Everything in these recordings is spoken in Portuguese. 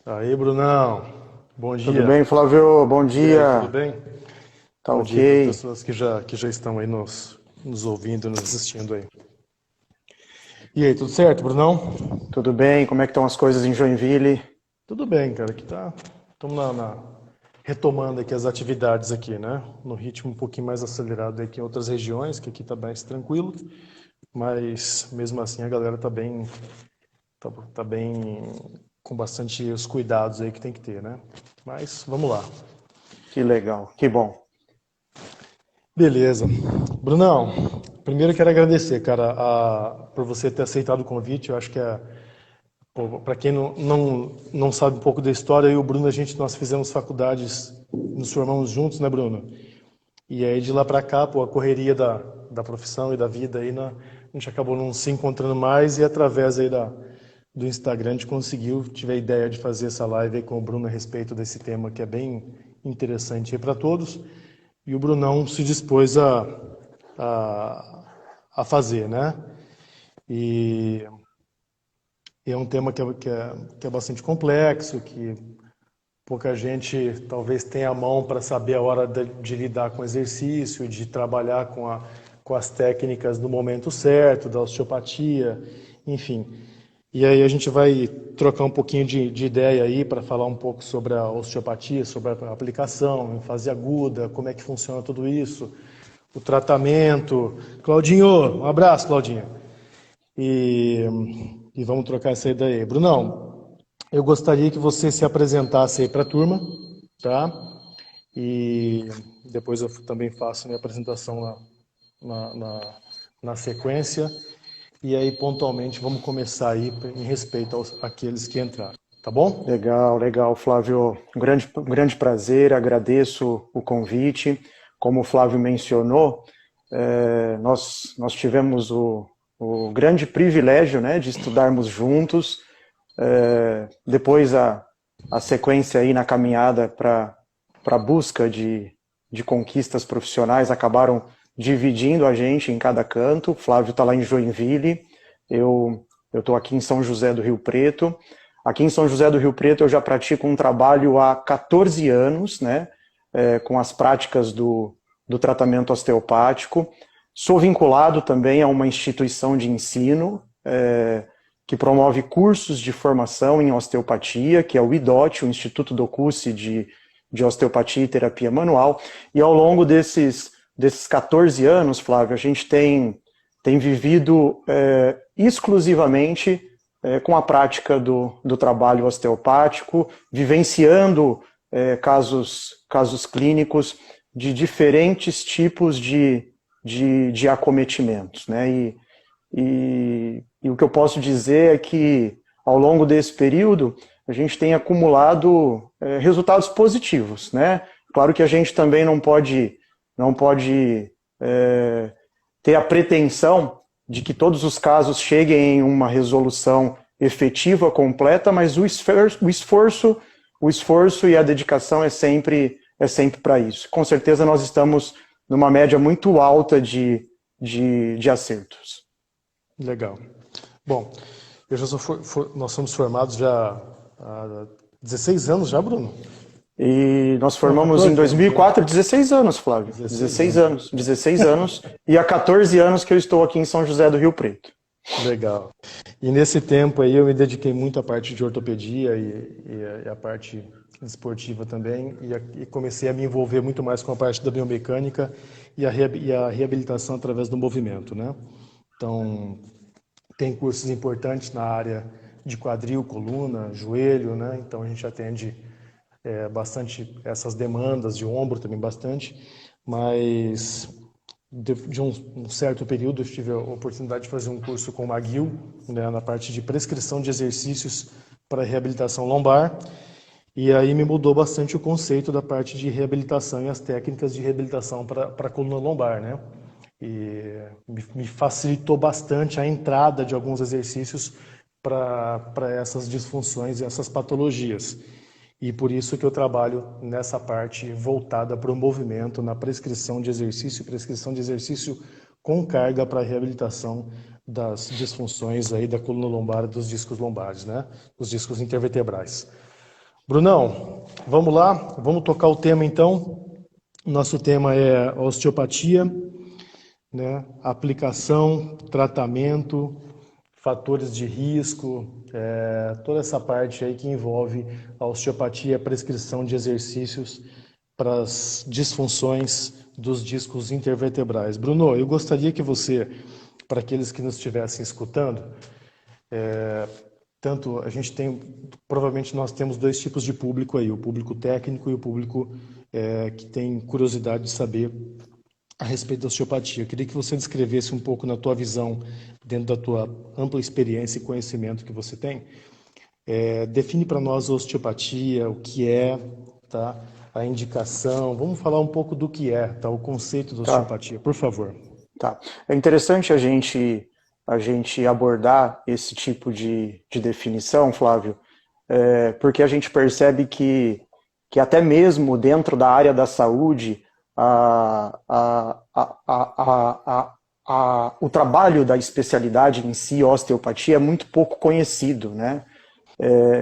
Aí, Brunão. Bom Tudo dia. bem, Flávio? Bom E aí, tudo dia. bem? Tá Bom ok. dia para as pessoas que já estão aí nos ouvindo, nos assistindo aí. E aí, tudo certo, Brunão? Tudo bem? Como é que estão as coisas em Joinville? Tudo bem, cara. Aqui tá. Estamos retomando aqui as atividades aqui, né? No ritmo um pouquinho mais acelerado aqui em outras regiões, que aqui tá mais tranquilo. Mas mesmo assim a galera tá bem com bastante os cuidados aí que tem que ter, né? Mas vamos lá. Que legal, que bom. Beleza. Brunão, primeiro eu quero agradecer, cara, por você ter aceitado o convite. Eu acho que para quem não sabe um pouco da história, eu e o Bruno, nós fizemos faculdades, nos formamos juntos, né, Bruno? E aí de lá para cá, pô, a correria da profissão e da vida aí, a gente acabou não se encontrando mais e através aí do Instagram a gente conseguiu, tive a ideia de fazer essa live aí com o Bruno a respeito desse tema que é bem interessante aí para todos. E o Brunão se dispôs a, a fazer, né? E é um tema que é bastante complexo, que pouca gente talvez tenha a mão para saber a hora de lidar com o exercício, de trabalhar com as técnicas no momento certo, da osteopatia, enfim. E aí a gente vai trocar um pouquinho de ideia aí para falar um pouco sobre a osteopatia, sobre a aplicação, em fase aguda, como é que funciona tudo isso, o tratamento. Claudinho, um abraço, Claudinho. E, e vamos trocar essa ideia aí. Brunão, eu gostaria que você se apresentasse aí para a turma, tá? E depois eu também faço minha apresentação na, na, na sequência. E aí, pontualmente, vamos começar aí em respeito àqueles que entraram, tá bom? Legal, legal, Flávio. Um grande prazer, agradeço o convite. Como o Flávio mencionou, nós tivemos o grande privilégio, né, de estudarmos juntos. Depois a sequência aí na caminhada para a busca de conquistas profissionais acabaram dividindo a gente em cada canto. O Flávio está lá em Joinville, eu estou aqui em São José do Rio Preto. Aqui em São José do Rio Preto eu já pratico um trabalho há 14 anos, né, com as práticas do tratamento osteopático. Sou vinculado também a uma instituição de ensino, que promove cursos de formação em osteopatia, que é o IDOT, o Instituto Docussi de Osteopatia e Terapia Manual. E ao longo desses 14 anos, Flávio, a gente tem vivido exclusivamente com a prática do trabalho osteopático, vivenciando casos clínicos de diferentes tipos de acometimentos, né? E o que eu posso dizer é que, ao longo desse período, a gente tem acumulado resultados positivos, né? Claro que a gente também não pode ter a pretensão de que todos os casos cheguem em uma resolução efetiva, completa, mas o esforço e a dedicação é sempre para isso. Com certeza nós estamos numa média muito alta de acertos. Legal. Bom, nós somos formados já há 16 anos já, Bruno? E nós Não, formamos em 14 anos, né? 2004, 16 anos, Flávio. 16 16 anos. anos. 16 anos. E há 14 anos que eu estou aqui em São José do Rio Preto. Legal. E nesse tempo aí eu me dediquei muito à parte de ortopedia e a parte esportiva também e comecei a me envolver muito mais com a parte da biomecânica e a reabilitação através do movimento, né? Então, tem cursos importantes na área de quadril, coluna, joelho, né? Então a gente atende bastante essas demandas de ombro também bastante, mas de um certo período eu tive a oportunidade de fazer um curso com o Maguil, né, na parte de prescrição de exercícios para reabilitação lombar, e aí me mudou bastante o conceito da parte de reabilitação e as técnicas de reabilitação para a coluna lombar, né? E me facilitou bastante a entrada de alguns exercícios para essas disfunções e essas patologias. E por isso que eu trabalho nessa parte voltada para o movimento, na prescrição de exercício com carga para a reabilitação das disfunções aí da coluna lombar, dos discos lombares, né? Dos discos intervertebrais. Brunão, vamos lá, vamos tocar o tema então. Nosso tema é osteopatia, né? Aplicação, tratamento, fatores de risco, toda essa parte aí que envolve a osteopatia, a prescrição de exercícios para as disfunções dos discos intervertebrais. Bruno, eu gostaria que você, para aqueles que nos estivessem escutando, tanto a gente tem, provavelmente nós temos dois tipos de público aí, o público técnico e o público que tem curiosidade de saber a respeito da osteopatia. Eu queria que você descrevesse um pouco na tua visão, dentro da tua ampla experiência e conhecimento que você tem, define para nós a osteopatia, o que é, tá? A indicação, vamos falar um pouco do que é, tá? O conceito da osteopatia, por favor. Tá. É interessante a gente abordar esse tipo de definição, Flávio, porque a gente percebe que até mesmo dentro da área da saúde, o trabalho da especialidade em si, osteopatia, é muito pouco conhecido, né?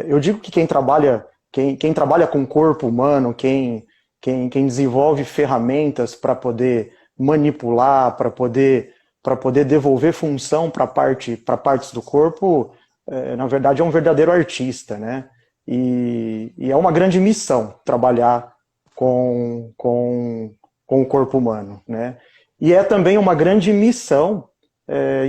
Eu digo que quem trabalha com o corpo humano, quem desenvolve ferramentas para poder manipular, para poder devolver função para partes do corpo, na verdade é um verdadeiro artista, né? E é uma grande missão trabalhar com o corpo humano, né? E é também uma grande missão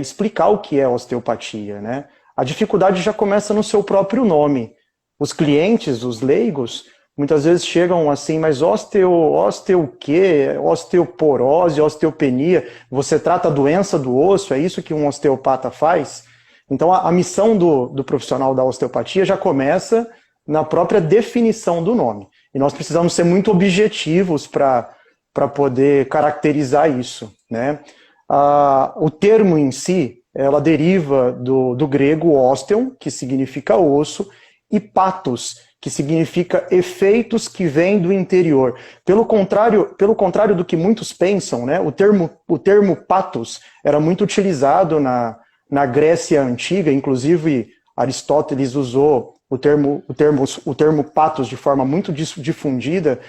explicar o que é osteopatia, né? A dificuldade já começa no seu próprio nome. Os clientes, os leigos, muitas vezes chegam assim, mas osteo o quê? Osteoporose, osteopenia, você trata a doença do osso, é isso que um osteopata faz? Então a missão do profissional da osteopatia já começa na própria definição do nome. E nós precisamos ser muito objetivos para poder caracterizar isso, né? O termo em si, ela deriva do grego osteon, que significa osso, e patos, que significa efeitos que vêm do interior. Pelo contrário do que muitos pensam, né? O termo patos era muito utilizado na Grécia Antiga, inclusive Aristóteles usou o termo patos de forma muito difundida,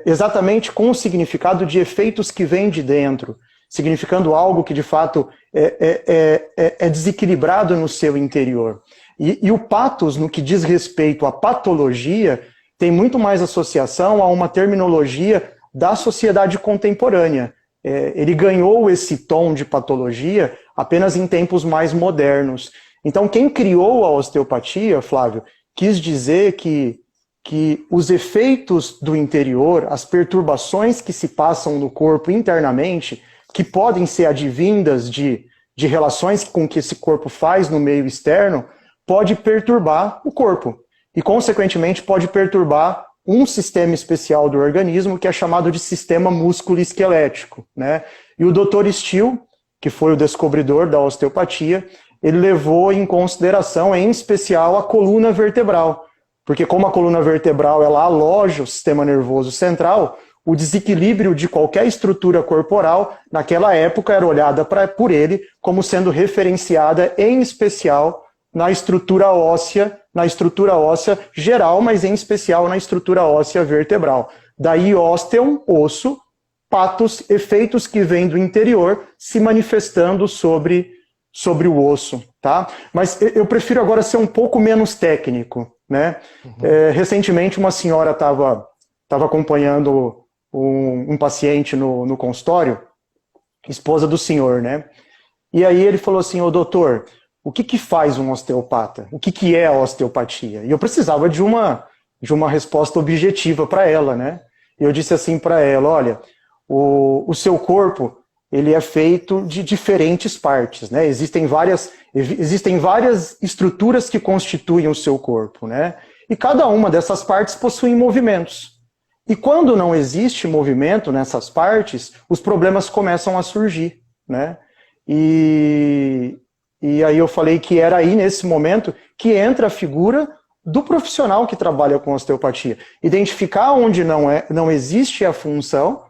exatamente com o significado de efeitos que vêm de dentro, significando algo que de fato é desequilibrado no seu interior. E o patos, no que diz respeito à patologia, tem muito mais associação a uma terminologia da sociedade contemporânea. Ele ganhou esse tom de patologia apenas em tempos mais modernos. Então, quem criou a osteopatia, Flávio, quis dizer que os efeitos do interior, as perturbações que se passam no corpo internamente, que podem ser advindas de relações com que esse corpo faz no meio externo, pode perturbar o corpo. E, consequentemente, pode perturbar um sistema especial do organismo, que é chamado de sistema músculo-esquelético, né? E o Dr. Still, que foi o descobridor da osteopatia, ele levou em consideração, em especial, a coluna vertebral. Porque como a coluna vertebral ela aloja o sistema nervoso central, o desequilíbrio de qualquer estrutura corporal, naquela época, era olhada por ele como sendo referenciada, em especial, na estrutura óssea geral, mas em especial na estrutura óssea vertebral. Daí osteon, osso, patos, efeitos que vêm do interior se manifestando sobre o osso, tá? Mas eu prefiro agora ser um pouco menos técnico, né? Recentemente uma senhora estava acompanhando um paciente no consultório, esposa do senhor, né? E aí ele falou assim: ô doutor, o que faz um osteopata? O que é a osteopatia? E eu precisava de uma resposta objetiva para ela, né? E eu disse assim para ela: olha, o seu corpo, ele é feito de diferentes partes, né? Existem várias estruturas que constituem o seu corpo, né? E cada uma dessas partes possui movimentos. E quando não existe movimento nessas partes, os problemas começam a surgir, né? E aí eu falei que era aí, nesse momento, que entra a figura do profissional que trabalha com osteopatia. Identificar onde não existe a função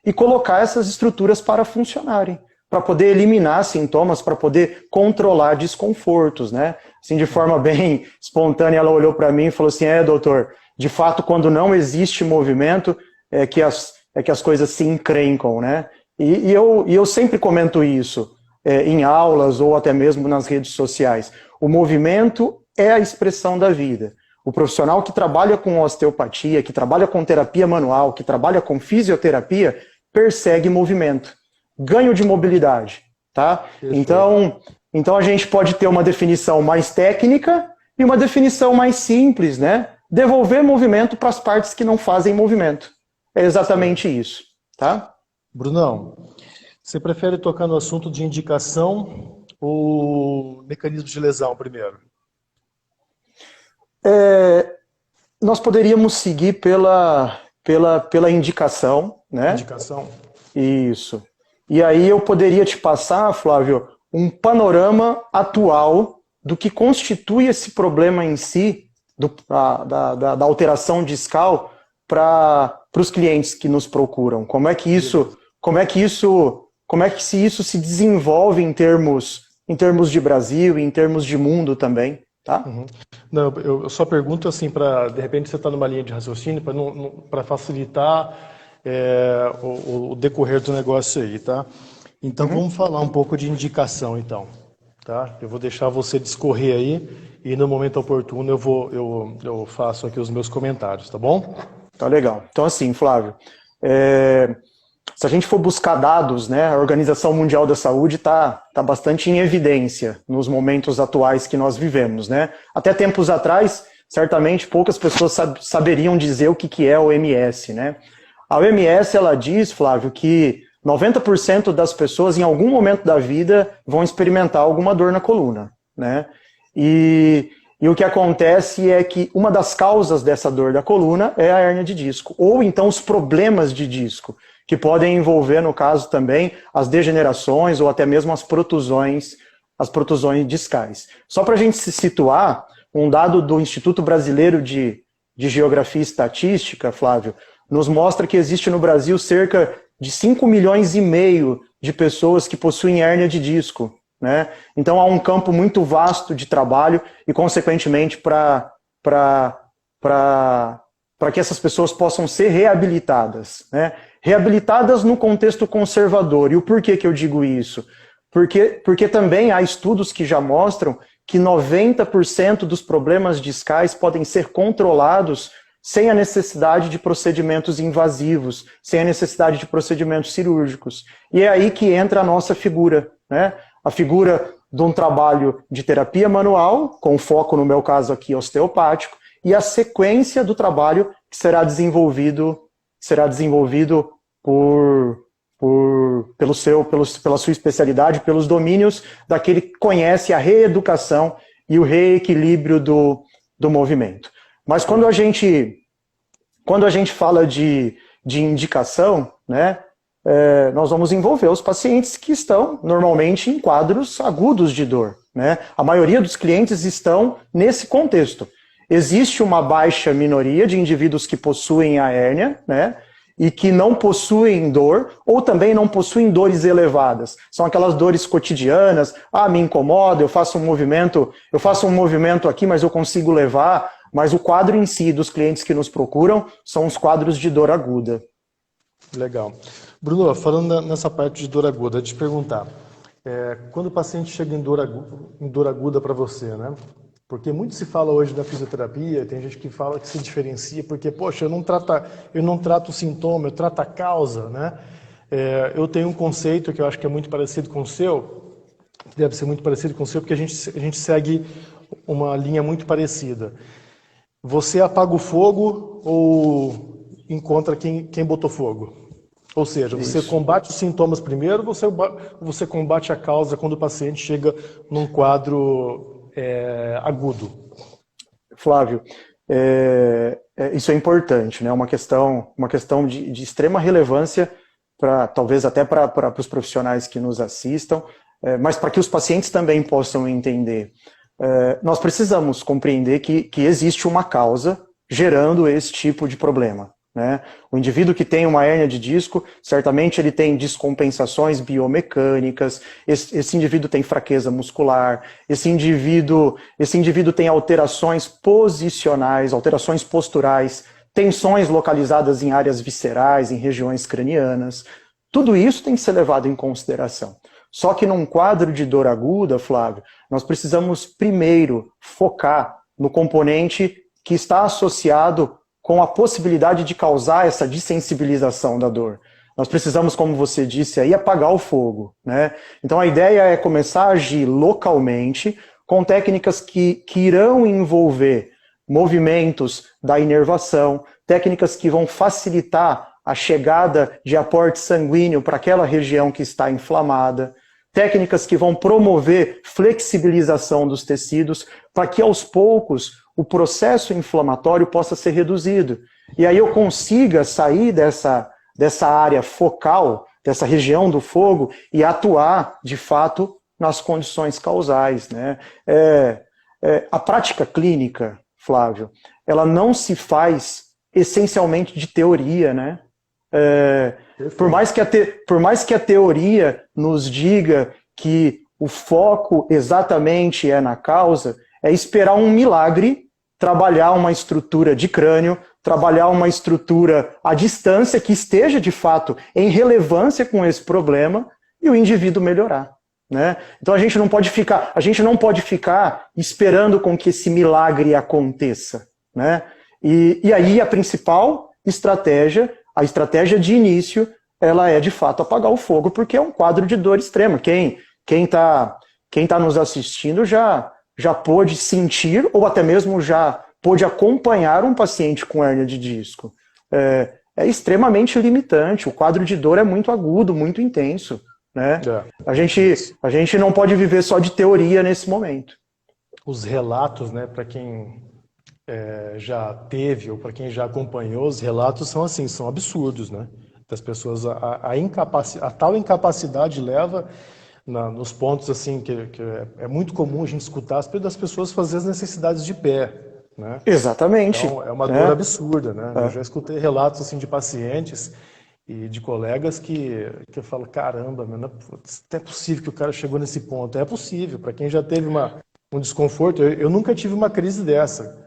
e colocar essas estruturas para funcionarem. para poder eliminar sintomas, para poder controlar desconfortos, né? Assim, de forma bem espontânea, ela olhou para mim e falou assim, doutor, de fato, quando não existe movimento, é que as coisas se encrencam, né? E eu sempre comento isso, em aulas ou até mesmo nas redes sociais. O movimento é a expressão da vida. O profissional que trabalha com osteopatia, que trabalha com terapia manual, que trabalha com fisioterapia, persegue movimento, ganho de mobilidade, tá? Então a gente pode ter uma definição mais técnica e uma definição mais simples, né? Devolver movimento para as partes que não fazem movimento. É exatamente isso, tá? Brunão, você prefere tocar no assunto de indicação ou mecanismo de lesão primeiro? Nós poderíamos seguir pela indicação, né? Indicação? Isso. E aí eu poderia te passar, Flávio, um panorama atual do que constitui esse problema em si, da alteração discal, para os clientes que nos procuram. Como é que isso se desenvolve em termos de Brasil e em termos de mundo também, tá? Uhum. Não, eu só pergunto assim, para de repente você está numa linha de raciocínio, para facilitar o decorrer do negócio aí, tá? Então vamos falar um pouco de indicação, então, tá? Eu vou deixar você discorrer aí e no momento oportuno eu faço aqui os meus comentários, tá bom? Tá legal. Então assim, Flávio, se a gente for buscar dados, né, a Organização Mundial da Saúde está bastante em evidência nos momentos atuais que nós vivemos, né? Até tempos atrás, certamente poucas pessoas saberiam dizer o que é a OMS, né? A OMS, ela diz, Flávio, que 90% das pessoas em algum momento da vida vão experimentar alguma dor na coluna, né? E o que acontece é que uma das causas dessa dor da coluna é a hérnia de disco, ou então os problemas de disco, que podem envolver, no caso também, as degenerações ou até mesmo as protusões discais. Só para a gente se situar, um dado do Instituto Brasileiro de Geografia e Estatística, Flávio, nos mostra que existe no Brasil cerca de 5,5 milhões de pessoas que possuem hérnia de disco, né? Então há um campo muito vasto de trabalho e, consequentemente, para que essas pessoas possam ser reabilitadas, né? Reabilitadas no contexto conservador. E o porquê que eu digo isso? Porque também há estudos que já mostram que 90% dos problemas discais podem ser controlados sem a necessidade de procedimentos invasivos, sem a necessidade de procedimentos cirúrgicos. E é aí que entra a nossa figura, né? A figura de um trabalho de terapia manual, com foco, no meu caso aqui, osteopático, e a sequência do trabalho que será desenvolvido pela sua especialidade, pelos domínios daquele que conhece a reeducação e o reequilíbrio do movimento. Mas quando a gente fala de indicação, né, nós vamos envolver os pacientes que estão normalmente em quadros agudos de dor, né? A maioria dos clientes estão nesse contexto. Existe uma baixa minoria de indivíduos que possuem a hérnia, né, e que não possuem dor, ou também não possuem dores elevadas. São aquelas dores cotidianas, me incomoda, eu faço um movimento aqui, mas eu consigo levar, mas o quadro em si dos clientes que nos procuram são os quadros de dor aguda. Legal. Bruno, falando nessa parte de dor aguda, te perguntar, quando o paciente chega em dor aguda para você, né? Porque muito se fala hoje da fisioterapia, tem gente que fala que se diferencia, porque, poxa, eu não trato o sintoma, eu trato a causa, né? Eu tenho um conceito que eu acho que é muito parecido com o seu, deve ser muito parecido com o seu, porque a gente segue uma linha muito parecida. Você apaga o fogo ou encontra quem botou fogo? Ou seja, você combate os sintomas primeiro, você combate a causa quando o paciente chega num quadro agudo. Flávio, isso é importante, né? Uma questão de extrema relevância, talvez até para os profissionais que nos assistam, mas para que os pacientes também possam entender. Nós precisamos compreender que existe uma causa gerando esse tipo de problema, né? O indivíduo que tem uma hérnia de disco, certamente ele tem descompensações biomecânicas, esse indivíduo tem fraqueza muscular, esse indivíduo tem alterações posicionais, alterações posturais, tensões localizadas em áreas viscerais, em regiões cranianas. Tudo isso tem que ser levado em consideração. Só que num quadro de dor aguda, Flávio, nós precisamos primeiro focar no componente que está associado com a possibilidade de causar essa dessensibilização da dor. Nós precisamos, como você disse aí, apagar o fogo, né? Então a ideia é começar a agir localmente com técnicas que irão envolver movimentos da inervação, técnicas que vão facilitar a chegada de aporte sanguíneo para aquela região que está inflamada, técnicas que vão promover flexibilização dos tecidos para que aos poucos o processo inflamatório possa ser reduzido. E aí eu consiga sair dessa área focal, dessa região do fogo e atuar, de fato, nas condições causais, né? A prática clínica, Flávio, ela não se faz essencialmente de teoria, né? Por mais que a teoria nos diga que o foco exatamente é na causa, é esperar um milagre, trabalhar uma estrutura de crânio, trabalhar uma estrutura à distância que esteja, de fato, em relevância com esse problema e o indivíduo melhorar, né? Então a gente não pode ficar esperando com que esse milagre aconteça, né? E aí a principal estratégia, a estratégia de início, ela é de fato apagar o fogo, porque é um quadro de dor extrema. Quem tá nos assistindo já pôde sentir ou até mesmo já pôde acompanhar um paciente com hérnia de disco. É extremamente limitante, o quadro de dor é muito agudo, muito intenso, né? A gente não pode viver só de teoria nesse momento. Os relatos, né, para quem já teve ou para quem já acompanhou, os relatos são assim, são absurdos, né? Das pessoas, a tal incapacidade leva nos pontos assim que é muito comum a gente escutar das pessoas fazer as necessidades de pé, né? Exatamente. Então, é uma dor absurda, né? Eu já escutei relatos assim de pacientes e de colegas que eu falo, caramba, não é possível que o cara chegou nesse ponto. É possível, para quem já teve um desconforto. Eu nunca tive uma crise dessa,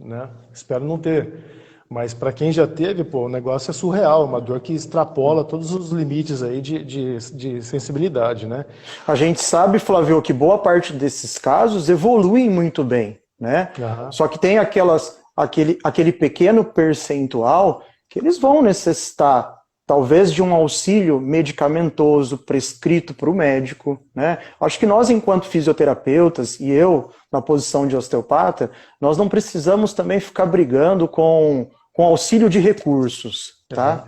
né? Espero não ter. Mas para quem já teve, o negócio é surreal, uma dor que extrapola todos os limites aí de sensibilidade, né? A gente sabe, Flávio, que boa parte desses casos evoluem muito bem, né? Só que tem aquele pequeno percentual que eles vão necessitar, talvez, de um auxílio medicamentoso prescrito por o médico, né? Acho que nós, enquanto fisioterapeutas, e eu, na posição de osteopata, nós não precisamos também ficar brigando com auxílio de recursos, tá?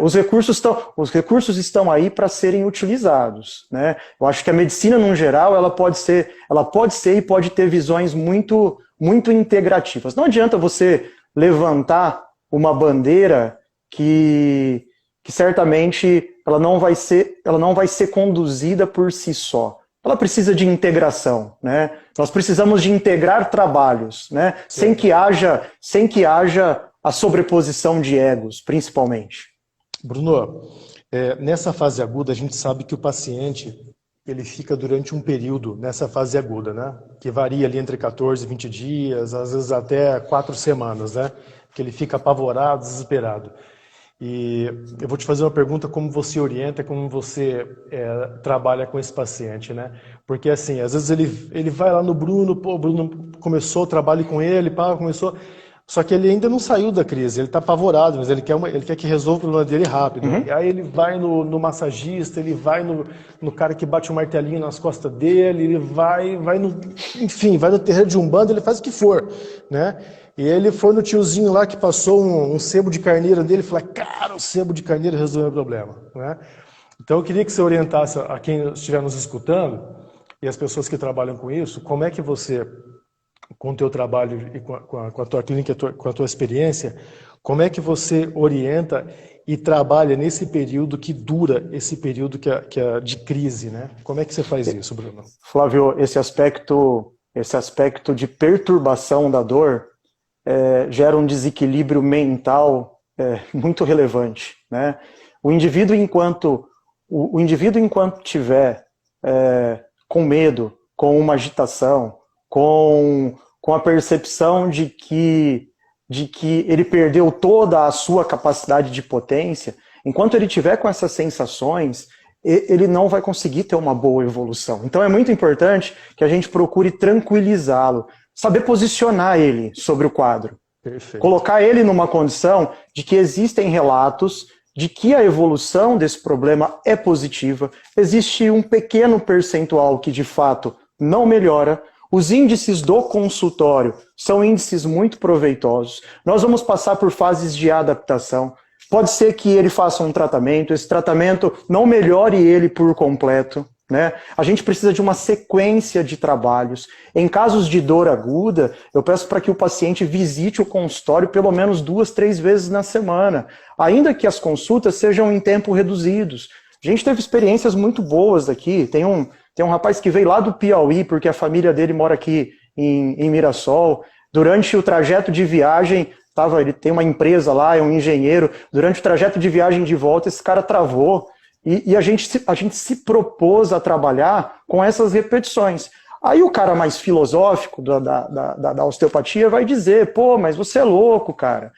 Os recursos estão aí para serem utilizados, né? Eu acho que a medicina, no geral, ela pode ser e pode ter visões muito, muito integrativas. Não adianta você levantar uma bandeira que certamente ela não vai ser conduzida por si só. Ela precisa de integração, né? Nós precisamos de integrar trabalhos, né? Sem que haja a sobreposição de egos, principalmente. Bruno, nessa fase aguda a gente sabe que o paciente ele fica durante um período nessa fase aguda, né? Que varia ali entre 14 e 20 dias, às vezes até 4 semanas, né? Que ele fica apavorado, desesperado. E eu vou te fazer uma pergunta, como você orienta, como você trabalha com esse paciente, né? Porque assim, às vezes ele vai lá no Bruno, o Bruno começou o trabalho com ele, começou, só que ele ainda não saiu da crise, ele está apavorado, mas ele quer que resolva o problema dele rápido. E aí ele vai no massagista, ele vai no cara que bate um martelinho nas costas dele, ele vai no terreiro de Umbanda, ele faz o que for, né? E ele foi no tiozinho lá que passou um sebo de carneiro dele e falou, cara, o sebo de carneiro resolveu o problema, né? Então eu queria que você orientasse a quem estiver nos escutando e as pessoas que trabalham com isso, como é que você, com o teu trabalho e com a tua clínica, com a tua experiência, como é que você orienta e trabalha nesse período que dura, esse período que é de crise, né? Como é que você faz isso, Bruno? Flávio, esse aspecto de perturbação da dor gera um desequilíbrio mental muito relevante, né? O indivíduo, enquanto tiver com medo, com uma agitação, com a percepção de que ele perdeu toda a sua capacidade de potência, enquanto ele tiver com essas sensações, ele não vai conseguir ter uma boa evolução. Então é muito importante que a gente procure tranquilizá-lo, saber posicionar ele sobre o quadro. Perfeito. Colocar ele numa condição de que existem relatos de que a evolução desse problema é positiva, existe um pequeno percentual que de fato não melhora. Os índices do consultório são índices muito proveitosos. Nós vamos passar por fases de adaptação. Pode ser que ele faça um tratamento, esse tratamento não melhore ele por completo, né? A gente precisa de uma sequência de trabalhos. Em casos de dor aguda, eu peço para que o paciente visite o consultório pelo menos 2, 3 vezes na semana, ainda que as consultas sejam em tempo reduzidos. A gente teve experiências muito boas aqui. Tem um rapaz que veio lá do Piauí, porque a família dele mora aqui em Mirassol. Durante o trajeto de viagem, ele tem uma empresa lá, é um engenheiro. Durante o trajeto de viagem de volta, esse cara travou. E a gente se propôs a trabalhar com essas repetições. Aí o cara mais filosófico da osteopatia vai dizer, pô, mas você é louco, cara.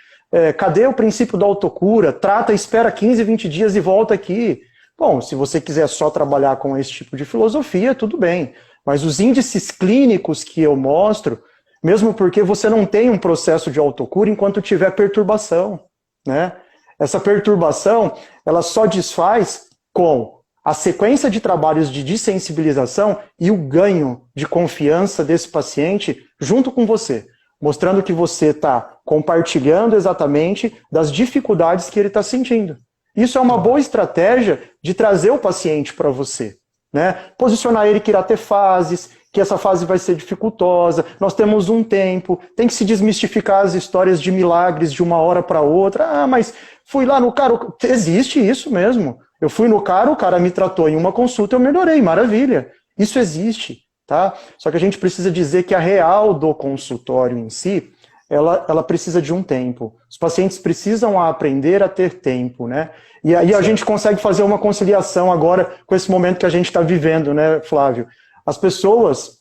Cadê o princípio da autocura? Trata, espera 15, 20 dias e volta aqui. Bom, se você quiser só trabalhar com esse tipo de filosofia, tudo bem. Mas os índices clínicos que eu mostro, mesmo porque você não tem um processo de autocura enquanto tiver perturbação, né? Essa perturbação, ela só desfaz com a sequência de trabalhos de dessensibilização e o ganho de confiança desse paciente junto com você, mostrando que você está compartilhando exatamente das dificuldades que ele está sentindo. Isso é uma boa estratégia de trazer o paciente para você, né? Posicionar ele que irá ter fases, que essa fase vai ser dificultosa, nós temos um tempo, tem que se desmistificar as histórias de milagres de uma hora para outra. Ah, mas fui lá no cara, existe isso mesmo. Eu fui no cara, o cara me tratou em uma consulta, eu melhorei, maravilha. Isso existe, tá? Só que a gente precisa dizer que a real do consultório em si, ela precisa de um tempo. Os pacientes precisam aprender a ter tempo, né? E aí a gente consegue fazer uma conciliação agora com esse momento que a gente está vivendo, né, Flávio? As pessoas,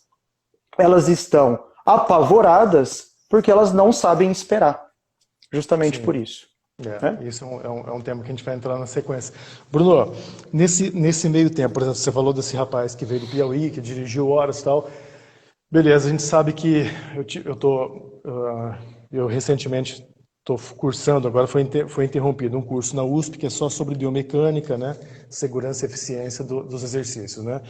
elas estão apavoradas porque elas não sabem esperar. Justamente Sim. por isso. Isso é um tema que a gente vai entrar na sequência. Bruno, nesse meio tempo, por exemplo, você falou desse rapaz que veio do Piauí, que dirigiu horas e tal. Beleza, a gente sabe que eu recentemente estou cursando, agora foi interrompido, um curso na USP que é só sobre biomecânica, né, segurança e eficiência dos exercícios, né?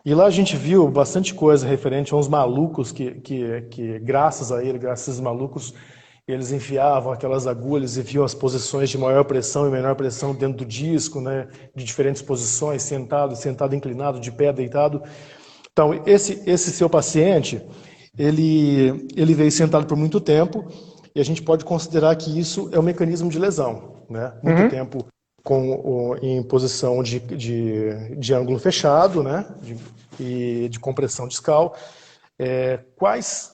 E lá a gente viu bastante coisa referente a uns malucos que graças a esses malucos, eles enfiavam aquelas agulhas e viam as posições de maior pressão e menor pressão dentro do disco, né, de diferentes posições, sentado inclinado, de pé, deitado. Então, esse seu paciente, ele veio sentado por muito tempo e a gente pode considerar que isso é um mecanismo de lesão, né? Muito tempo em posição de ângulo fechado, né, e de compressão discal. Quais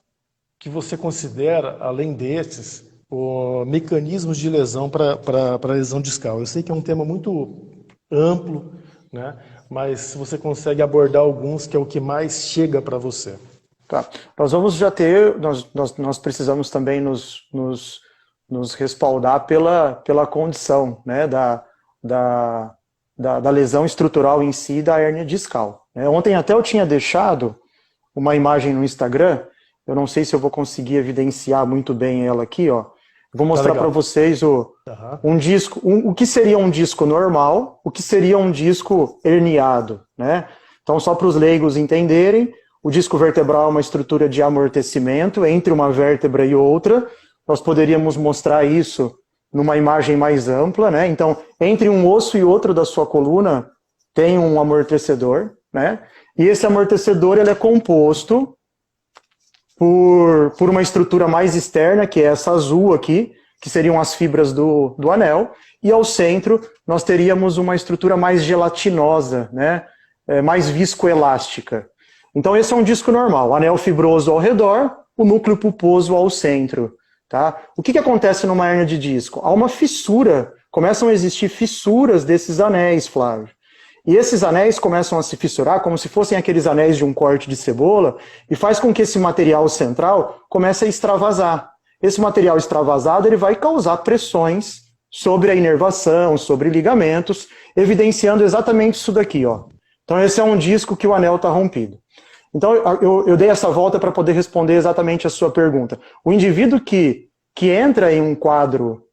que você considera, além desses, mecanismos de lesão para lesão discal? Eu sei que é um tema muito amplo, né? Mas se você consegue abordar alguns, que é o que mais chega para você. Tá. Nós vamos já ter, nós precisamos também nos respaldar pela condição, né, da lesão estrutural em si da hérnia discal. Ontem até eu tinha deixado uma imagem no Instagram. Eu não sei se eu vou conseguir evidenciar muito bem ela aqui, ó. Vou mostrar para vocês um disco, o que seria um disco normal, o que seria um disco herniado, né? Então, só para os leigos entenderem, o disco vertebral é uma estrutura de amortecimento entre uma vértebra e outra. Nós poderíamos mostrar isso numa imagem mais ampla, né? Então, entre um osso e outro da sua coluna tem um amortecedor, né? E esse amortecedor ele é composto por uma estrutura mais externa, que é essa azul aqui, que seriam as fibras do anel, e ao centro nós teríamos uma estrutura mais gelatinosa, né? Mais viscoelástica. Então esse é um disco normal, anel fibroso ao redor, o núcleo pulposo ao centro. Tá? O que acontece numa hérnia de disco? Há uma fissura, começam a existir fissuras desses anéis, Flávio. E esses anéis começam a se fissurar como se fossem aqueles anéis de um corte de cebola e faz com que esse material central comece a extravasar. Esse material extravasado ele vai causar pressões sobre a inervação, sobre ligamentos, evidenciando exatamente isso daqui. Ó. Então esse é um disco que o anel está rompido. Então, eu dei essa volta para poder responder exatamente a sua pergunta. O indivíduo que entra em um quadro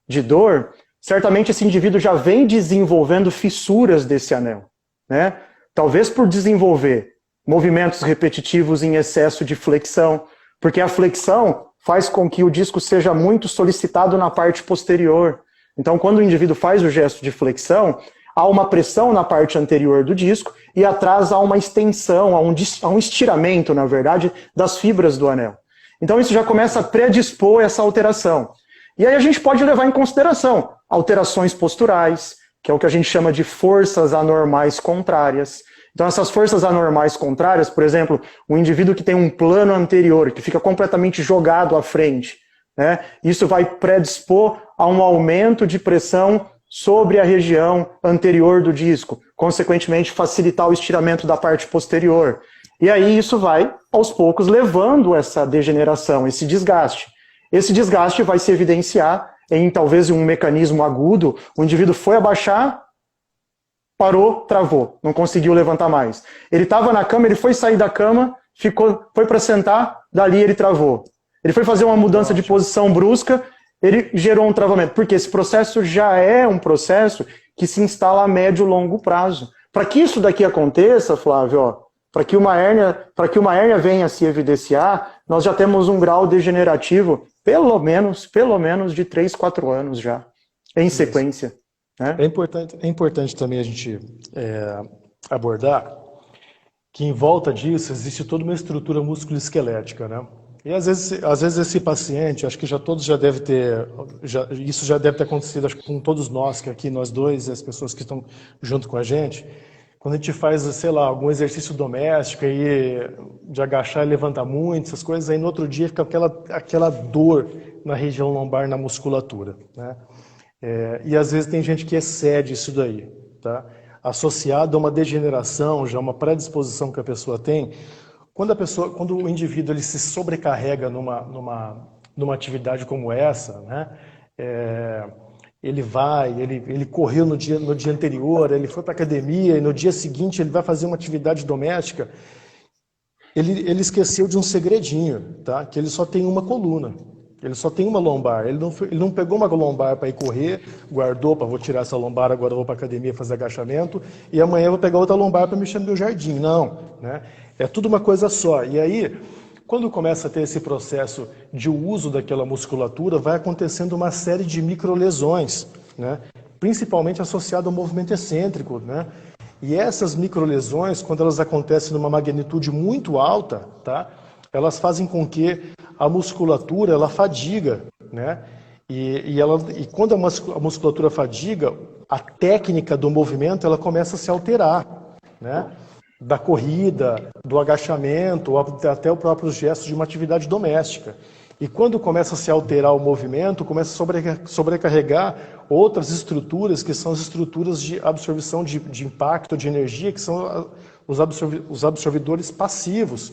de dor, certamente esse indivíduo já vem desenvolvendo fissuras desse anel. Né? Talvez por desenvolver movimentos repetitivos em excesso de flexão, porque a flexão faz com que o disco seja muito solicitado na parte posterior. Então, quando o indivíduo faz o gesto de flexão, há uma pressão na parte anterior do disco e atrás há uma extensão, há um estiramento, na verdade, das fibras do anel. Então isso já começa a predispor essa alteração. E aí a gente pode levar em consideração alterações posturais, que é o que a gente chama de forças anormais contrárias. Então essas forças anormais contrárias, por exemplo, um indivíduo que tem um plano anterior, que fica completamente jogado à frente, né? Isso vai predispor a um aumento de pressão sobre a região anterior do disco, consequentemente facilitar o estiramento da parte posterior. E aí isso vai, aos poucos, levando essa degeneração, esse desgaste. Esse desgaste vai se evidenciar em talvez um mecanismo agudo, o indivíduo foi abaixar, parou, travou, não conseguiu levantar mais. Ele estava na cama, ele foi sair da cama, foi para sentar, dali ele travou. Ele foi fazer uma mudança de posição brusca, ele gerou um travamento, porque esse processo já é um processo que se instala a médio e longo prazo. Para que isso daqui aconteça, Flávio, para que uma hérnia venha a se evidenciar, nós já temos um grau degenerativo, pelo menos de 3, 4 anos já, em sequência. Né? É importante também a gente abordar que em volta disso existe toda uma estrutura musculoesquelética, né? E às vezes esse paciente, acho que todos já deve ter, isso já deve ter acontecido, acho que com todos nós, que aqui nós dois e as pessoas que estão junto com a gente, quando a gente faz, sei lá, algum exercício doméstico aí, de agachar e levantar muito, essas coisas, aí no outro dia fica aquela dor na região lombar, na musculatura, né? E às vezes tem gente que excede isso daí, tá? Associado a uma degeneração, já uma predisposição que a pessoa tem. Quando o indivíduo ele se sobrecarrega numa atividade como essa, né? Ele correu no dia anterior, ele foi para a academia e no dia seguinte ele vai fazer uma atividade doméstica, ele esqueceu de um segredinho, tá? Que ele só tem uma coluna, ele só tem uma lombar, ele não pegou uma lombar para ir correr, guardou, vou tirar essa lombar, agora eu vou para a academia fazer agachamento e amanhã eu vou pegar outra lombar para mexer no meu jardim, não, né? É tudo uma coisa só. E aí, quando começa a ter esse processo de uso daquela musculatura, vai acontecendo uma série de microlesões, né? Principalmente associado ao movimento excêntrico, né? E essas microlesões, quando elas acontecem numa magnitude muito alta, tá? Elas fazem com que a musculatura ela fadiga, né? E quando a musculatura fadiga, a técnica do movimento ela começa a se alterar, né? Da corrida, do agachamento, ou até o próprio gesto de uma atividade doméstica. E quando começa a se alterar o movimento, começa a sobrecarregar outras estruturas, que são as estruturas de absorção de impacto, de energia, que são os absorvedores passivos,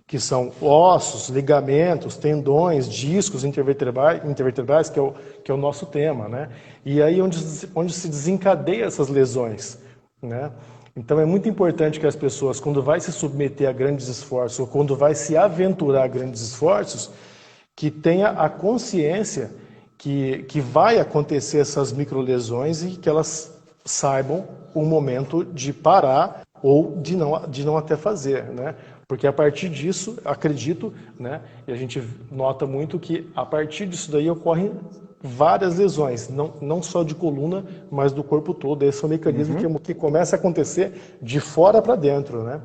que são ossos, ligamentos, tendões, discos intervertebrais, que é o nosso tema, né? E aí onde se desencadeia essas lesões, né? Então é muito importante que as pessoas, quando vai se submeter a grandes esforços, ou quando vai se aventurar a grandes esforços, que tenha a consciência que vai acontecer essas microlesões e que elas saibam o momento de parar ou de não até fazer, né? Porque a partir disso, acredito, né, e a gente nota muito que a partir disso daí ocorrem várias lesões, não só de coluna, mas do corpo todo. Esse é o mecanismo que começa a acontecer de fora para dentro, né?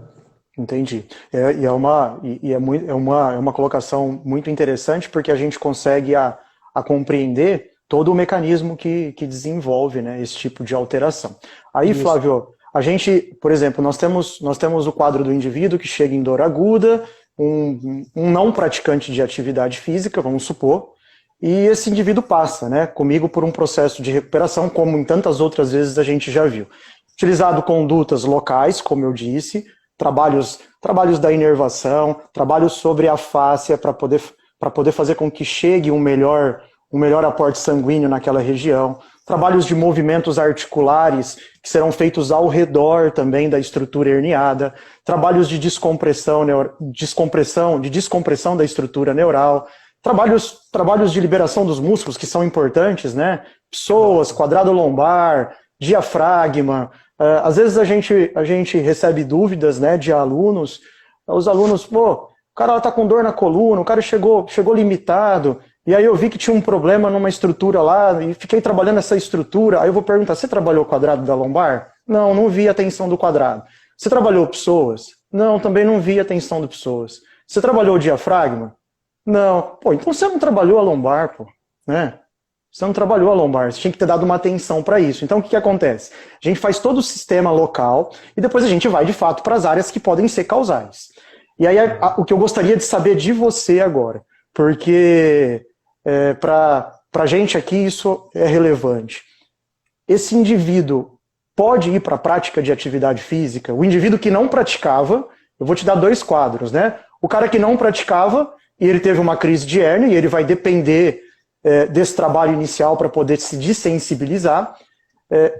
Entendi. É uma colocação muito interessante, porque a gente consegue a compreender todo o mecanismo que desenvolve, né, esse tipo de alteração. Aí, isso. Flávio, a gente, por exemplo, nós temos o quadro do indivíduo que chega em dor aguda, um não praticante de atividade física, vamos supor, e esse indivíduo passa, né, comigo por um processo de recuperação, como em tantas outras vezes a gente já viu. Utilizado condutas locais, como eu disse, trabalhos da inervação, trabalhos sobre a fáscia para poder fazer com que chegue um melhor aporte sanguíneo naquela região, trabalhos de movimentos articulares que serão feitos ao redor também da estrutura herniada, trabalhos de descompressão da estrutura neural, trabalhos de liberação dos músculos que são importantes, né? Psoas, quadrado lombar, diafragma. Às vezes a gente recebe dúvidas, né, de alunos. Os alunos, o cara tá com dor na coluna, o cara chegou limitado. E aí eu vi que tinha um problema numa estrutura lá e fiquei trabalhando essa estrutura. Aí eu vou perguntar, você trabalhou o quadrado da lombar? Não vi a tensão do quadrado. Você trabalhou psoas? Não, também não vi a tensão do psoas. Você trabalhou o diafragma? Não. Então você não trabalhou a lombar, né? Você não trabalhou a lombar, você tinha que ter dado uma atenção para isso. Então o que acontece? A gente faz todo o sistema local e depois a gente vai de fato para as áreas que podem ser causais. E aí o que eu gostaria de saber de você agora, porque para a gente aqui isso é relevante. Esse indivíduo pode ir para a prática de atividade física? O indivíduo que não praticava, eu vou te dar 2 quadros, né? O cara que não praticava e ele teve uma crise de hérnia e ele vai depender desse trabalho inicial para poder se dessensibilizar.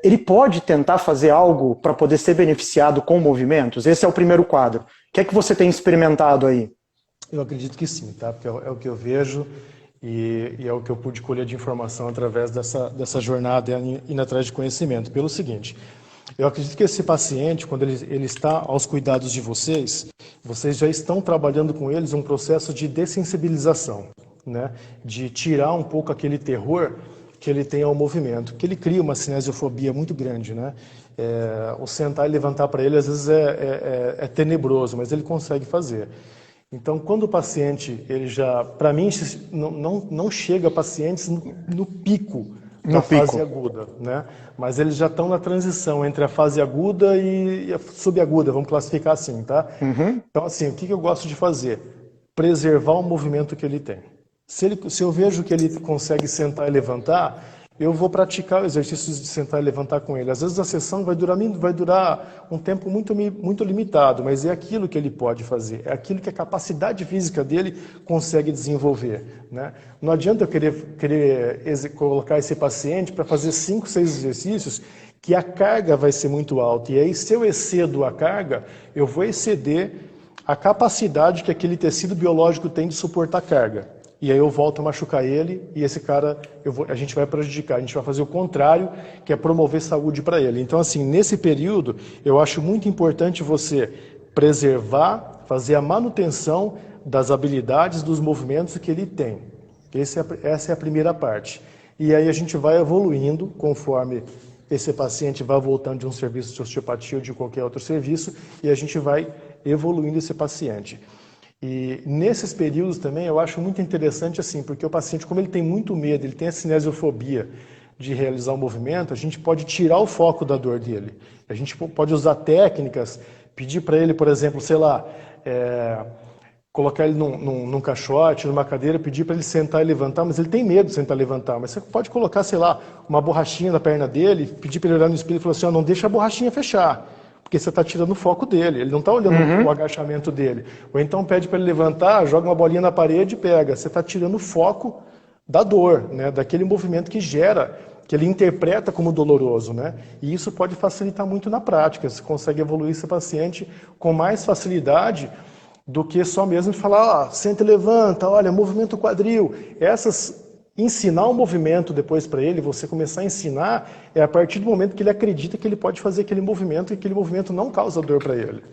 Ele pode tentar fazer algo para poder ser beneficiado com movimentos? Esse é o primeiro quadro. O que é que você tem experimentado aí? Eu acredito que sim, tá? Porque é o que eu vejo e é o que eu pude colher de informação através dessa jornada indo atrás de conhecimento. Pelo seguinte, eu acredito que esse paciente, quando ele está aos cuidados de vocês já estão trabalhando com eles um processo de dessensibilização, né? De tirar um pouco aquele terror que ele tem ao movimento, que ele cria uma cinesiofobia muito grande, né? O sentar e levantar para ele às vezes é tenebroso, mas ele consegue fazer. Então, quando o paciente, ele já, para mim, não chega pacientes no pico da fase aguda, né? Mas eles já estão na transição entre a fase aguda e a subaguda, vamos classificar assim, tá? Uhum. Então, assim, o que eu gosto de fazer? Preservar o movimento que ele tem. Se eu vejo que ele consegue sentar e levantar, eu vou praticar exercícios de sentar e levantar com ele. Às vezes a sessão vai durar um tempo muito limitado, mas é aquilo que ele pode fazer, é aquilo que a capacidade física dele consegue desenvolver, né? Não adianta eu querer colocar esse paciente para fazer 5, 6 exercícios, que a carga vai ser muito alta. E aí, se eu excedo a carga, eu vou exceder a capacidade que aquele tecido biológico tem de suportar carga. E aí eu volto a machucar ele e esse cara a gente vai prejudicar, a gente vai fazer o contrário, que é promover saúde para ele. Então, assim, nesse período, eu acho muito importante você preservar, fazer a manutenção das habilidades, dos movimentos que ele tem. Essa é a primeira parte. E aí a gente vai evoluindo conforme esse paciente vai voltando de um serviço de osteopatia ou de qualquer outro serviço e a gente vai evoluindo esse paciente. E nesses períodos também eu acho muito interessante assim, porque o paciente, como ele tem muito medo, ele tem a cinesiofobia de realizar um movimento, a gente pode tirar o foco da dor dele. A gente pode usar técnicas, pedir para ele, por exemplo, sei lá, colocar ele num caixote, numa cadeira, pedir para ele sentar e levantar, mas ele tem medo de sentar e levantar. Mas você pode colocar, sei lá, uma borrachinha na perna dele, pedir para ele olhar no espelho e falar assim, não deixa a borrachinha fechar. Porque você está tirando o foco dele, ele não está olhando o agachamento dele. Ou então pede para ele levantar, joga uma bolinha na parede e pega. Você está tirando o foco da dor, né? Daquele movimento que gera, que ele interpreta como doloroso, né? E isso pode facilitar muito na prática. Você consegue evoluir esse paciente com mais facilidade do que só mesmo de falar, senta e levanta, olha, movimento quadril. Ensinar um movimento depois para ele, você começar a ensinar, é a partir do momento que ele acredita que ele pode fazer aquele movimento e aquele movimento não causa dor para ele.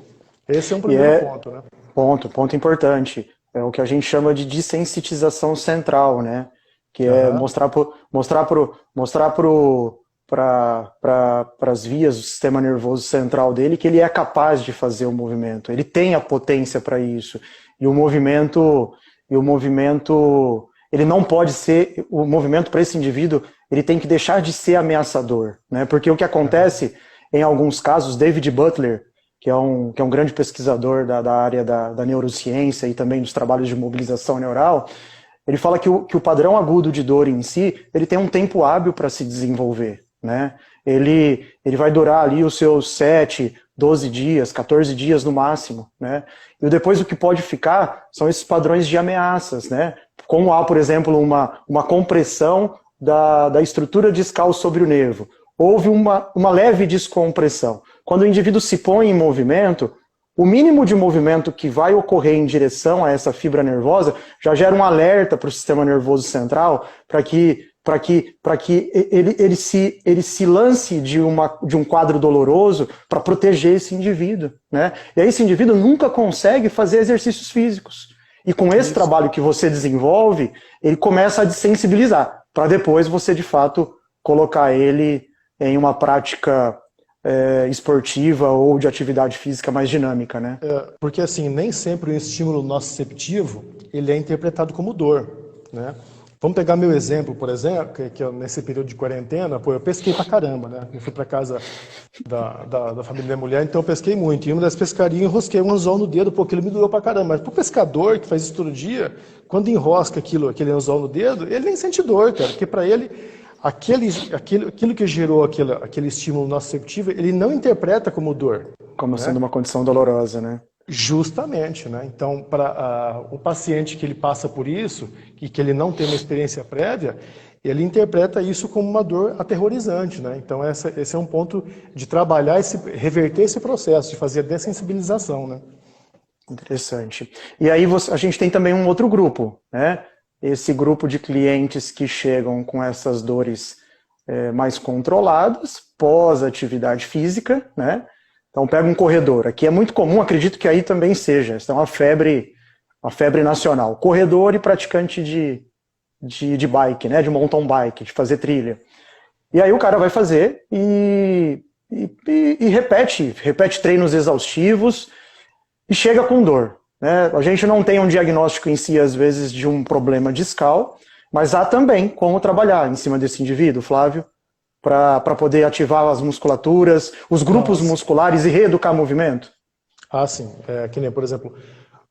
Esse é um primeiro ponto, né? Ponto importante. É o que a gente chama de dessensitização central, né? Que é mostrar para as vias do sistema nervoso central dele que ele é capaz de fazer o movimento. Ele tem a potência para isso. E o movimento ele não pode ser, o movimento para esse indivíduo, ele tem que deixar de ser ameaçador, né? Porque o que acontece, em alguns casos, David Butler, que é um grande pesquisador da área da neurociência e também dos trabalhos de mobilização neural, ele fala que o padrão agudo de dor em si, ele tem um tempo hábil para se desenvolver, né? Ele vai durar ali os seus 7, 12 dias, 14 dias no máximo, né? E depois o que pode ficar são esses padrões de ameaças, né? Como há, por exemplo, uma compressão da estrutura discal sobre o nervo. Houve uma leve descompressão. Quando o indivíduo se põe em movimento, o mínimo de movimento que vai ocorrer em direção a essa fibra nervosa já gera um alerta para o sistema nervoso central para que ele se lance de um quadro doloroso para proteger esse indivíduo, né? E aí esse indivíduo nunca consegue fazer exercícios físicos. E com esse trabalho que você desenvolve, ele começa a desensibilizar, para depois você, de fato, colocar ele em uma prática esportiva ou de atividade física mais dinâmica, né? Porque assim, nem sempre o estímulo nociceptivo ele é interpretado como dor, né? Vamos pegar meu exemplo, por exemplo, que eu, nesse período de quarentena, eu pesquei pra caramba, né? Eu fui pra casa da família da mulher, então eu pesquei muito. E uma das pescarias, enrosquei um anzol no dedo, aquilo me doeu pra caramba. Mas pro pescador que faz isso todo dia, quando enrosca aquele anzol no dedo, ele nem sente dor, cara, porque pra ele aquilo que gerou aquele estímulo nociceptivo, ele não interpreta como dor. Como sendo uma condição dolorosa, né? Justamente, né? Então, para o paciente que ele passa por isso e que ele não tem uma experiência prévia, ele interpreta isso como uma dor aterrorizante, né? Então, esse é um ponto de trabalhar, reverter esse processo, de fazer a dessensibilização, né? Interessante. E aí a gente tem também um outro grupo, né? Esse grupo de clientes que chegam com essas dores mais controladas, pós-atividade física, né? Então pega um corredor, aqui é muito comum, acredito que aí também seja, isso é uma febre nacional. Corredor e praticante de bike, né? De mountain bike, de fazer trilha. E aí o cara vai fazer e repete treinos exaustivos e chega com dor. Né? A gente não tem um diagnóstico em si, às vezes, de um problema discal, mas há também como trabalhar em cima desse indivíduo, Flávio, para poder ativar as musculaturas, os grupos musculares e reeducar movimento? Ah, sim. Que nem, por exemplo,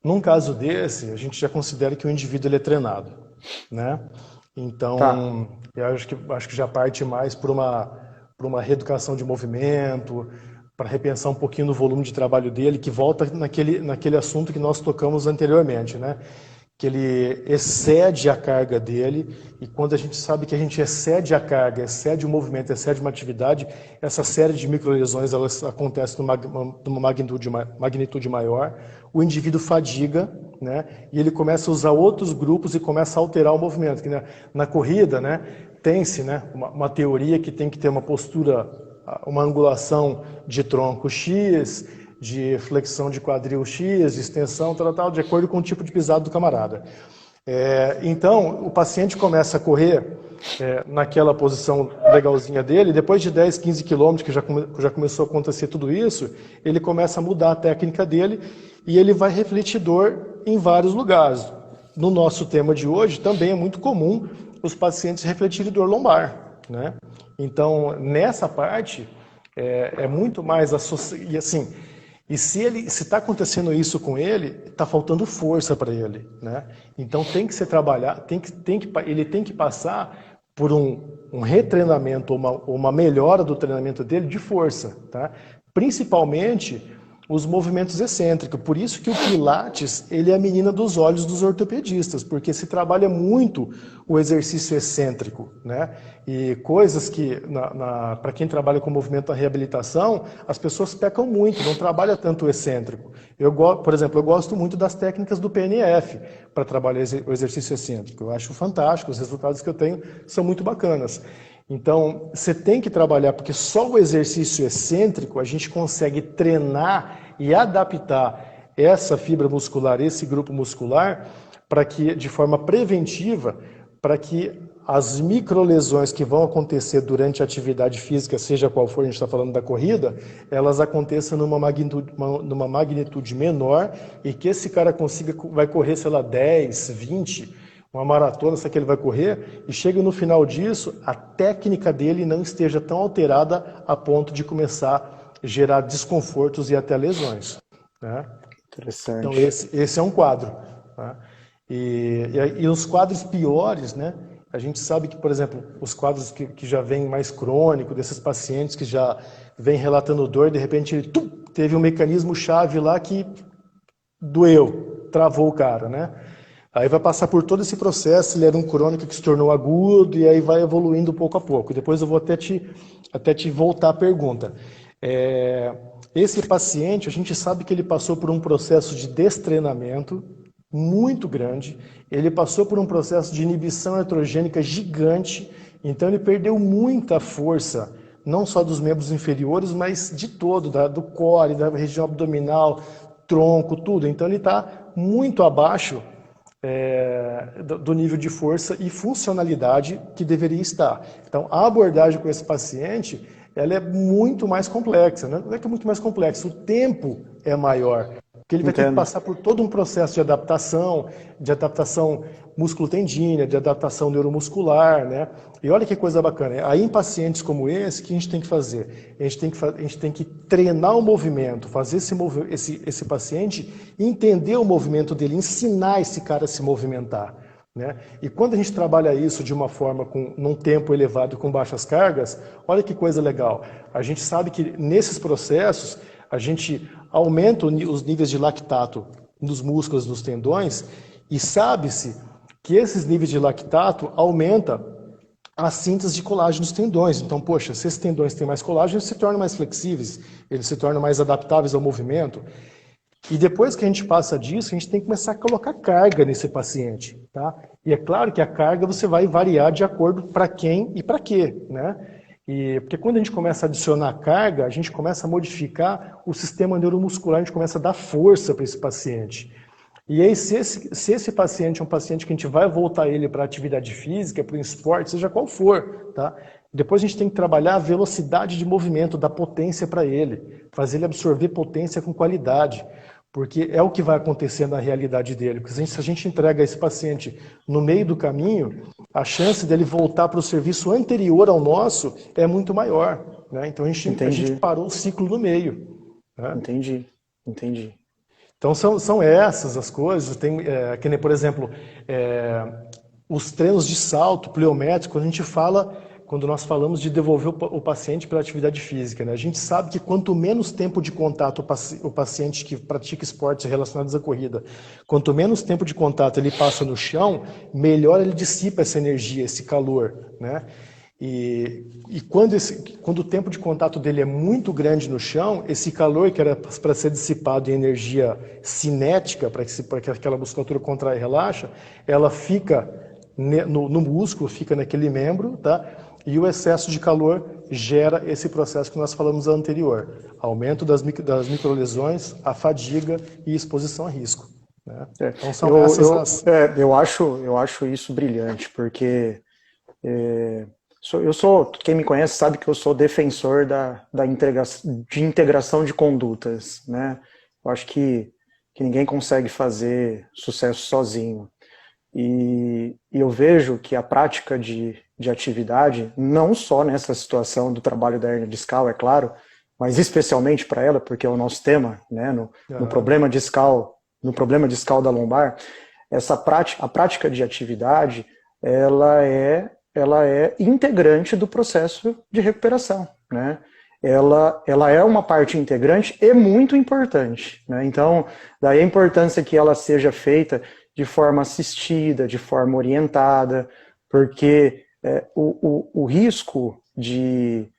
num caso desse, a gente já considera que o indivíduo ele é treinado, né? Então, eu acho que já parte mais por uma reeducação de movimento, para repensar um pouquinho no volume de trabalho dele, que volta naquele assunto que nós tocamos anteriormente, né? Que ele excede a carga dele, e quando a gente sabe que a gente excede a carga, excede o movimento, excede uma atividade, essa série de microlesões elas acontecem numa magnitude maior, o indivíduo fadiga, né? E ele começa a usar outros grupos e começa a alterar o movimento. Que na corrida, né, tem-se, né, uma teoria que tem que ter uma postura, uma angulação de tronco X, de flexão de quadril X, de extensão, tal, de acordo com o tipo de pisado do camarada. Então, o paciente começa a correr naquela posição legalzinha dele, depois de 10, 15 quilômetros, que já começou a acontecer tudo isso, ele começa a mudar a técnica dele e ele vai refletir dor em vários lugares. No nosso tema de hoje, também é muito comum os pacientes refletirem dor lombar, né? Então, nessa parte, é muito mais associado, e assim, e se está acontecendo isso com ele, está faltando força para ele, né? Então tem que ser trabalhado, ele tem que passar por um retreinamento ou uma melhora do treinamento dele de força, tá? Principalmente os movimentos excêntricos. Por isso que o Pilates, ele é a menina dos olhos dos ortopedistas, porque se trabalha muito o exercício excêntrico, né? E coisas que, para quem trabalha com movimento da reabilitação, as pessoas pecam muito, não trabalha tanto o excêntrico. Por exemplo, eu gosto muito das técnicas do PNF para trabalhar o exercício excêntrico. Eu acho fantástico, os resultados que eu tenho são muito bacanas. Então, você tem que trabalhar, porque só o exercício excêntrico a gente consegue treinar e adaptar essa fibra muscular, esse grupo muscular, para que, de forma preventiva, para que as microlesões que vão acontecer durante a atividade física, seja qual for, a gente está falando da corrida, elas aconteçam numa magnitude menor e que esse cara vai correr, sei lá, 10, 20, uma maratona, essa que ele vai correr, e chega no final disso, a técnica dele não esteja tão alterada a ponto de começar gerar desconfortos e até lesões, né? Interessante. Então esse é um quadro, tá? E os quadros piores, né? A gente sabe que, por exemplo, os quadros que já vêm mais crônico, desses pacientes que já vêm relatando dor, de repente ele teve um mecanismo chave lá que doeu, travou o cara, né? Aí vai passar por todo esse processo, ele era um crônico que se tornou agudo, e aí vai evoluindo pouco a pouco. Depois eu vou até te voltar à pergunta. Esse paciente, a gente sabe que ele passou por um processo de destreinamento muito grande, ele passou por um processo de inibição eletrogênica gigante, então ele perdeu muita força, não só dos membros inferiores, mas de todo, do core, da região abdominal, tronco, tudo. Então ele está muito abaixo do nível de força e funcionalidade que deveria estar. Então a abordagem com esse paciente, ela é muito mais complexa, né? Não é que é muito mais complexa, o tempo é maior. Porque ele vai ter que passar por todo um processo de adaptação músculo-tendínea, de adaptação neuromuscular, né? E olha que coisa bacana. Aí em pacientes como esse, o que a gente tem que fazer? A gente tem que treinar o movimento, fazer esse paciente entender o movimento dele, ensinar esse cara a se movimentar, né? E quando a gente trabalha isso de uma forma num tempo elevado com baixas cargas, olha que coisa legal. A gente sabe que nesses processos a gente aumenta os níveis de lactato nos músculos, nos tendões, e sabe-se que esses níveis de lactato aumentam a síntese de colágeno nos tendões. Então, poxa, se esses tendões têm mais colágeno, eles se tornam mais flexíveis, eles se tornam mais adaptáveis ao movimento. E depois que a gente passa disso, a gente tem que começar a colocar carga nesse paciente, tá? E é claro que a carga você vai variar de acordo para quem e para quê, né? Porque quando a gente começa a adicionar carga, a gente começa a modificar o sistema neuromuscular, a gente começa a dar força para esse paciente. E aí, se esse paciente é um paciente que a gente vai voltar ele para a atividade física, para o esporte, seja qual for, tá? Depois a gente tem que trabalhar a velocidade de movimento, dar potência para ele, fazer ele absorver potência com qualidade, porque é o que vai acontecer na realidade dele. Porque se a gente entrega esse paciente no meio do caminho, a chance dele voltar para o serviço anterior ao nosso é muito maior, né? Então a gente parou o ciclo no meio, né? Entendi. Então são essas as coisas. Tem, que nem, por exemplo, os treinos de salto pliométrico, quando nós falamos de devolver o paciente para a atividade física, né? A gente sabe que quanto menos tempo de contato o paciente que pratica esportes relacionados à corrida, quanto menos tempo de contato ele passa no chão, melhor ele dissipa essa energia, esse calor, né? E quando o tempo de contato dele é muito grande no chão, esse calor que era para ser dissipado em energia cinética, para que aquela musculatura contrai e relaxa, ela fica no músculo, fica naquele membro, tá? E o excesso de calor gera esse processo que nós falamos anterior. Aumento das microlesões, a fadiga e exposição a risco, né? Então são eu acho isso brilhante, porque quem me conhece sabe que eu sou defensor de integração de condutas, né? Eu acho que ninguém consegue fazer sucesso sozinho. E eu vejo que a prática de atividade, não só nessa situação do trabalho da hérnia discal, é claro, mas especialmente para ela, porque é o nosso tema, né, no problema discal da lombar, a prática de atividade, ela é integrante do processo de recuperação, né? Ela é uma parte integrante e muito importante, né? Então, daí a importância que ela seja feita de forma assistida, de forma orientada, porque o risco de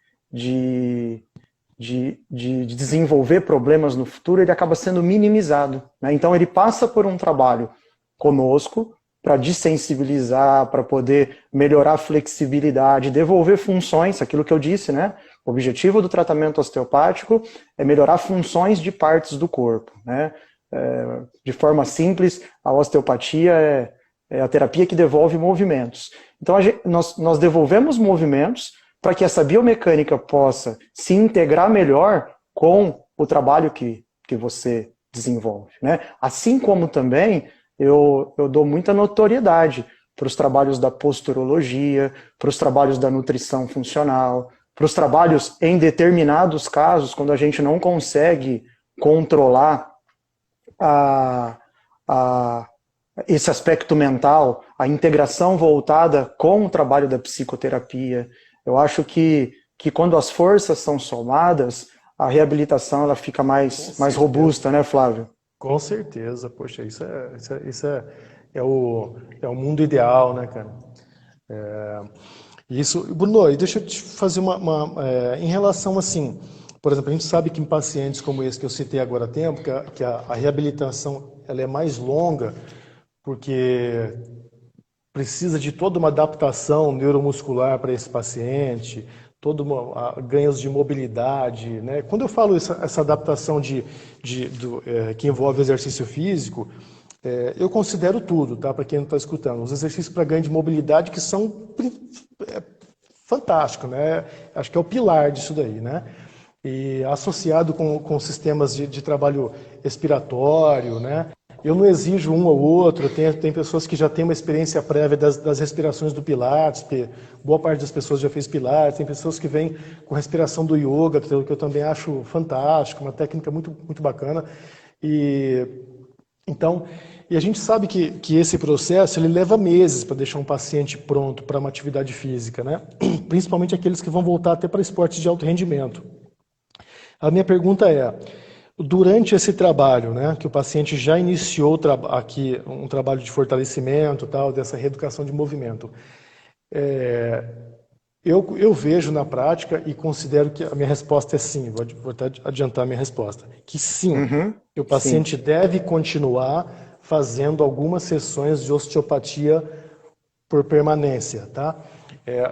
desenvolver problemas no futuro, ele acaba sendo minimizado, né? Então ele passa por um trabalho conosco para dessensibilizar, para poder melhorar a flexibilidade, devolver funções, aquilo que eu disse, né? O objetivo do tratamento osteopático é melhorar funções de partes do corpo, né? De forma simples, a osteopatia é a terapia que devolve movimentos. Então nós devolvemos movimentos para que essa biomecânica possa se integrar melhor com o trabalho que você desenvolve, né? Assim como também eu dou muita notoriedade para os trabalhos da posturologia, para os trabalhos da nutrição funcional, os trabalhos em determinados casos, quando a gente não consegue controlar esse aspecto mental, a integração voltada com o trabalho da psicoterapia. Eu acho que quando as forças são somadas, a reabilitação ela fica mais robusta, né, Flávio? Com certeza, poxa, é o mundo ideal, né, cara? Isso, Bruno, e deixa eu te fazer em relação assim, por exemplo, a gente sabe que em pacientes como esse que eu citei agora há tempo, que a reabilitação ela é mais longa, porque precisa de toda uma adaptação neuromuscular para esse paciente, ganhos de mobilidade, né? Quando eu falo essa adaptação que envolve exercício físico, eu considero tudo, tá? Para quem não está escutando, os exercícios para ganho de mobilidade que são fantásticos, né? Acho que é o pilar disso daí, né? E associado com sistemas de trabalho expiratório, né? Eu não exijo um ou outro, tem pessoas que já têm uma experiência prévia das respirações do Pilates, porque boa parte das pessoas já fez Pilates, tem pessoas que vêm com respiração do yoga, que eu também acho fantástico, uma técnica muito, muito bacana. Então, a gente sabe que esse processo ele leva meses para deixar um paciente pronto para uma atividade física, né? Principalmente aqueles que vão voltar até para esportes de alto rendimento. A minha pergunta é, durante esse trabalho, né, que o paciente já iniciou aqui um trabalho de fortalecimento, tal, dessa reeducação de movimento, eu vejo na prática e considero que a minha resposta é sim, vou até adiantar a minha resposta, que sim, que o paciente deve continuar fazendo algumas sessões de osteopatia por permanência, tá?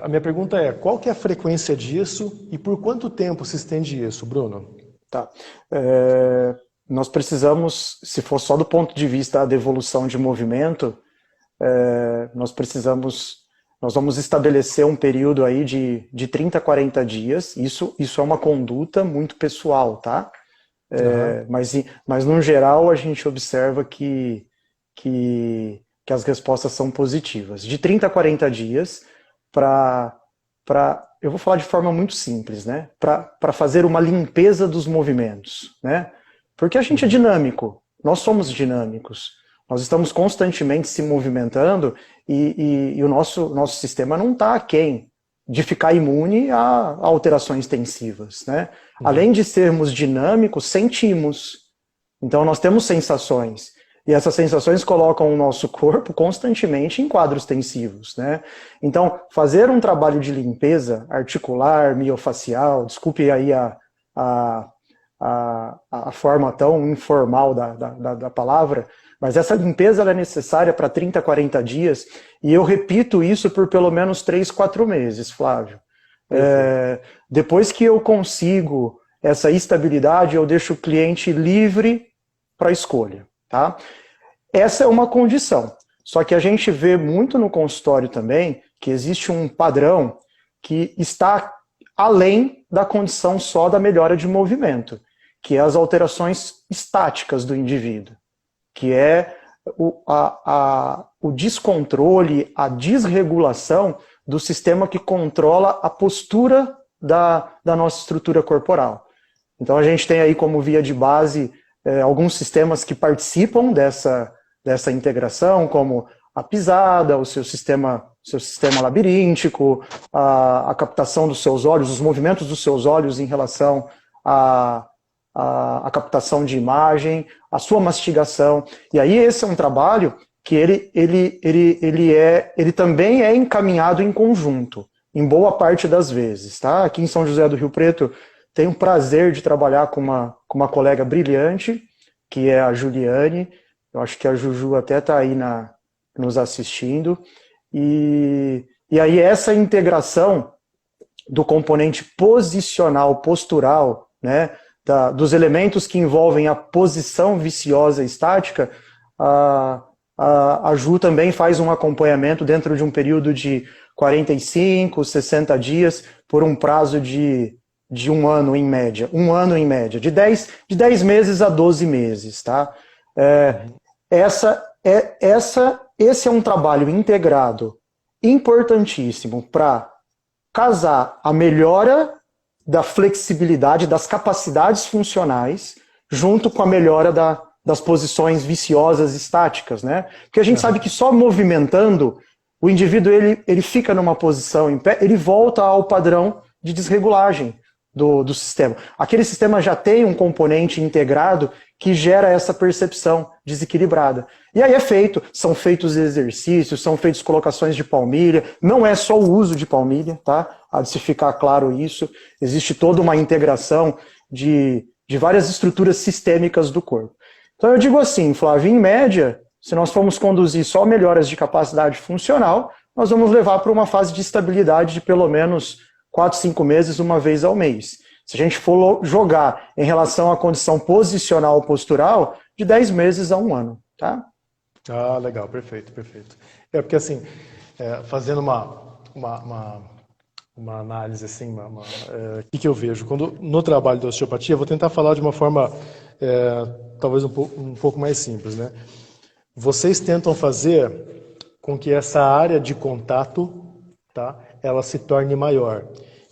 A minha pergunta é, qual que é a frequência disso e por quanto tempo se estende isso, Bruno? Tá. Nós precisamos, se for só do ponto de vista da evolução de movimento, nós vamos estabelecer um período aí de 30 a 40 dias, isso é uma conduta muito pessoal, tá? Mas no geral a gente observa que as respostas são positivas. De 30 a 40 dias eu vou falar de forma muito simples, né? Para fazer uma limpeza dos movimentos, né? Porque a gente é dinâmico, nós somos dinâmicos, nós estamos constantemente se movimentando e o nosso sistema não está aquém de ficar imune a alterações tensivas, né? Além de sermos dinâmicos, sentimos. Então nós temos sensações. E essas sensações colocam o nosso corpo constantemente em quadros tensivos, né? Então, fazer um trabalho de limpeza articular, miofacial, desculpe aí a forma tão informal da palavra, mas essa limpeza ela é necessária para 30, 40 dias, e eu repito isso por pelo menos 3, 4 meses, Flávio. Depois que eu consigo essa estabilidade, eu deixo o cliente livre para escolha. Tá? Essa é uma condição. Só que a gente vê muito no consultório também que existe um padrão que está além da condição só da melhora de movimento, que é as alterações estáticas do indivíduo, que é o descontrole, a desregulação do sistema que controla a postura da nossa estrutura corporal. Então a gente tem aí como via de base alguns sistemas que participam dessa integração, como a pisada, o seu sistema labiríntico, a captação dos seus olhos, os movimentos dos seus olhos em relação à captação de imagem, a sua mastigação. E aí esse é um trabalho que ele também é encaminhado em conjunto, em boa parte das vezes. Tá? Aqui em São José do Rio Preto, tenho o prazer de trabalhar com uma colega brilhante, que é a Juliane. Eu acho que a Juju até está aí nos assistindo. E aí essa integração do componente posicional, postural, né, dos elementos que envolvem a posição viciosa e estática, a Ju também faz um acompanhamento dentro de um período de 45, 60 dias, por um prazo de 1 ano em média. 1 ano em média. De 10 meses a 12 meses. Tá? Esse é um trabalho integrado importantíssimo para casar a melhora da flexibilidade, das capacidades funcionais, junto com a melhora das posições viciosas estáticas, né? Porque a gente sabe que só movimentando, o indivíduo ele fica numa posição em pé, ele volta ao padrão de desregulagem do sistema. Aquele sistema já tem um componente integrado que gera essa percepção desequilibrada. E aí são feitos exercícios, são feitas colocações de palmilha, não é só o uso de palmilha, tá? Há de se ficar claro isso, existe toda uma integração de várias estruturas sistêmicas do corpo. Então eu digo assim, Flávio, em média, se nós formos conduzir só melhoras de capacidade funcional, nós vamos levar para uma fase de estabilidade de pelo menos 4, 5 meses, uma vez ao mês. Se a gente for jogar em relação à condição posicional postural, de 10 meses a 1 ano. Tá? Ah, legal, perfeito, perfeito. Porque assim, fazendo uma análise assim, o que eu vejo? No trabalho da osteopatia, eu vou tentar falar de uma forma talvez um pouco mais simples, né? Vocês tentam fazer com que essa área de contato, tá, ela se torne maior.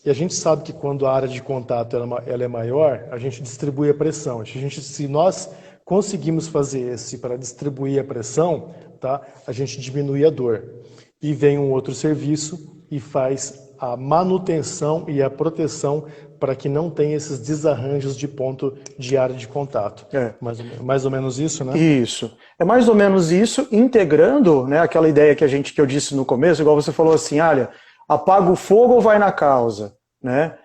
E a gente sabe que quando a área de contato ela é maior, a gente distribui a pressão. Se nós conseguimos fazer esse para distribuir a pressão, tá, a gente diminui a dor. E vem um outro serviço e faz a manutenção e a proteção para que não tenha esses desarranjos de ponto de área de contato. Mais ou menos isso, né? Isso. É mais ou menos isso, integrando, né, aquela ideia que eu disse no começo, igual você falou assim, olha, apaga o fogo ou vai na causa? Né?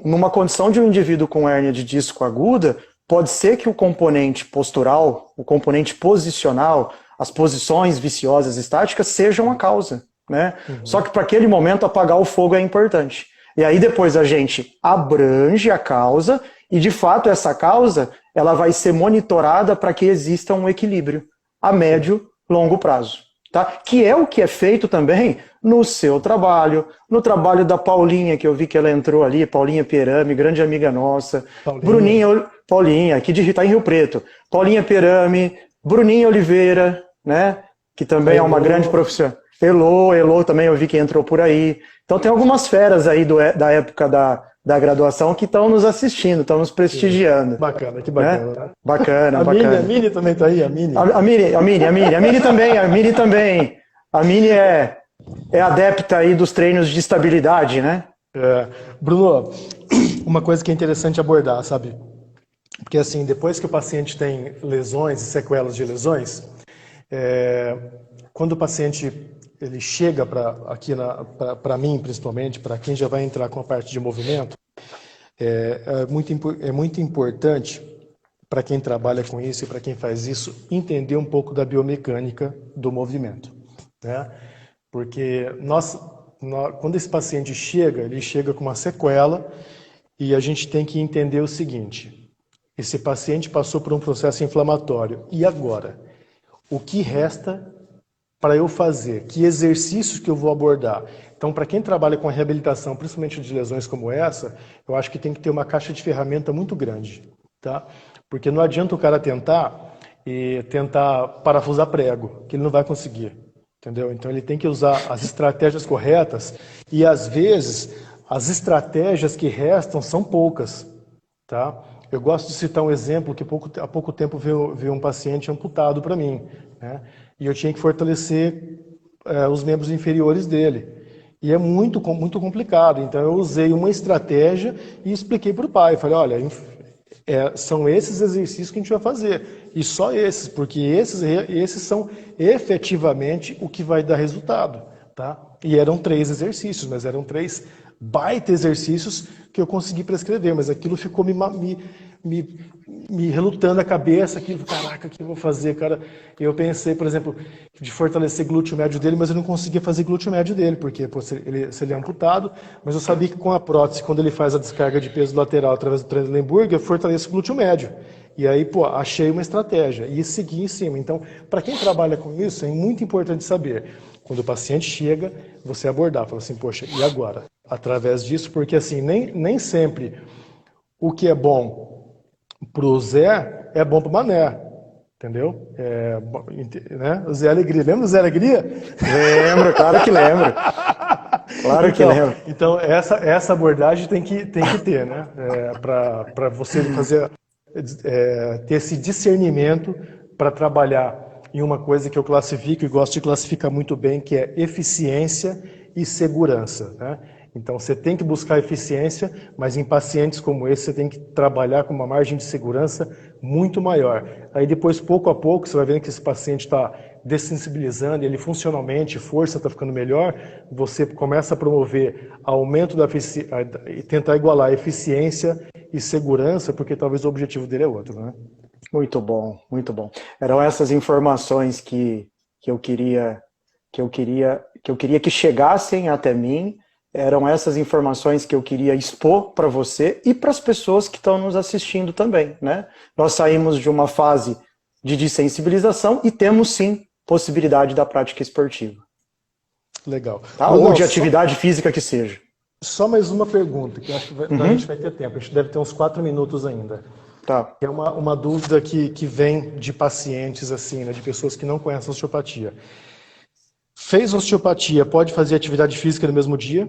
Numa condição de um indivíduo com hérnia de disco aguda, pode ser que o componente postural, o componente posicional, as posições viciosas estáticas sejam a causa. Né? Só que para aquele momento apagar o fogo é importante. E aí depois a gente abrange a causa e de fato essa causa ela vai ser monitorada para que exista um equilíbrio a médio, longo prazo. Tá? Que é o que é feito também no seu trabalho, no trabalho da Paulinha, que eu vi que ela entrou ali, Paulinha Perame, grande amiga nossa, Paulinha, aqui de está em Rio Preto, Paulinha Perame, Bruninha Oliveira, né, que também é uma grande profissional, Elô também eu vi que entrou por aí. Então tem algumas feras aí da época da graduação que estão nos assistindo, estão nos prestigiando. Bacana, que bacana. Né? Bacana. A Mini também está aí, a Mini. A Mini também. A Mini é adepta aí dos treinos de estabilidade, né? Bruno, uma coisa que é interessante abordar, sabe? Porque assim, depois que o paciente tem lesões e sequelas de lesões, quando o paciente ele chega para mim, principalmente, para quem já vai entrar com a parte de movimento, é muito importante para quem trabalha com isso e para quem faz isso, entender um pouco da biomecânica do movimento. Né? Porque quando esse paciente chega, ele chega com uma sequela e a gente tem que entender o seguinte, esse paciente passou por um processo inflamatório, e agora? O que resta para eu fazer? Que exercícios que eu vou abordar? Então, para quem trabalha com a reabilitação, principalmente de lesões como essa, eu acho que tem que ter uma caixa de ferramenta muito grande, tá? Porque não adianta o cara tentar parafusar prego, que ele não vai conseguir, entendeu? Então, ele tem que usar as estratégias corretas e, às vezes, as estratégias que restam são poucas, tá? Eu gosto de citar um exemplo que há pouco tempo veio um paciente amputado para mim, né? E eu tinha que fortalecer os membros inferiores dele. E é muito complicado. Então eu usei uma estratégia e expliquei para o pai. Falei, olha, são esses exercícios que a gente vai fazer. E só esses, porque esses são efetivamente o que vai dar resultado. Tá? E eram 3 exercícios, mas eram 3 baita exercícios que eu consegui prescrever. Mas aquilo ficou me relutando a cabeça, caraca, o que eu vou fazer, cara? Eu pensei, por exemplo, de fortalecer glúteo médio dele, mas eu não conseguia fazer glúteo médio dele, porque se ele é amputado, mas eu sabia que com a prótese, quando ele faz a descarga de peso lateral através do Trendelenburg, eu fortaleço o glúteo médio. E aí, achei uma estratégia e segui em cima. Então, para quem trabalha com isso, é muito importante saber, quando o paciente chega, você abordar, falar assim, poxa, e agora? Através disso, porque assim, nem sempre o que é bom para o Zé é bom para o Mané, entendeu? Né? O Zé Alegria, lembra do Zé Alegria? Lembro, claro que lembro. Claro que lembro. Então essa abordagem tem que ter, né? Para você fazer, ter esse discernimento para trabalhar em uma coisa que eu classifico e gosto de classificar muito bem, que é eficiência e segurança, né? Então você tem que buscar eficiência, mas em pacientes como esse você tem que trabalhar com uma margem de segurança muito maior. Aí depois, pouco a pouco, você vai vendo que esse paciente está dessensibilizando, ele funcionalmente, força está ficando melhor, você começa a promover aumento da eficiência e tentar igualar eficiência e segurança, porque talvez o objetivo dele é outro, né? Muito bom, muito bom. Eram essas informações que eu queria que chegassem até mim. Eram essas informações que eu queria expor para você e para as pessoas que estão nos assistindo também, né? Nós saímos de uma fase de dessensibilização e temos sim possibilidade da prática esportiva. Legal. Tá? Ou de atividade física que seja. Só mais uma pergunta, que eu acho que a gente vai ter tempo. A gente deve ter uns 4 minutos ainda. Tá. É uma dúvida que vem de pacientes, assim, né, de pessoas que não conhecem osteopatia. Fez osteopatia, pode fazer atividade física no mesmo dia?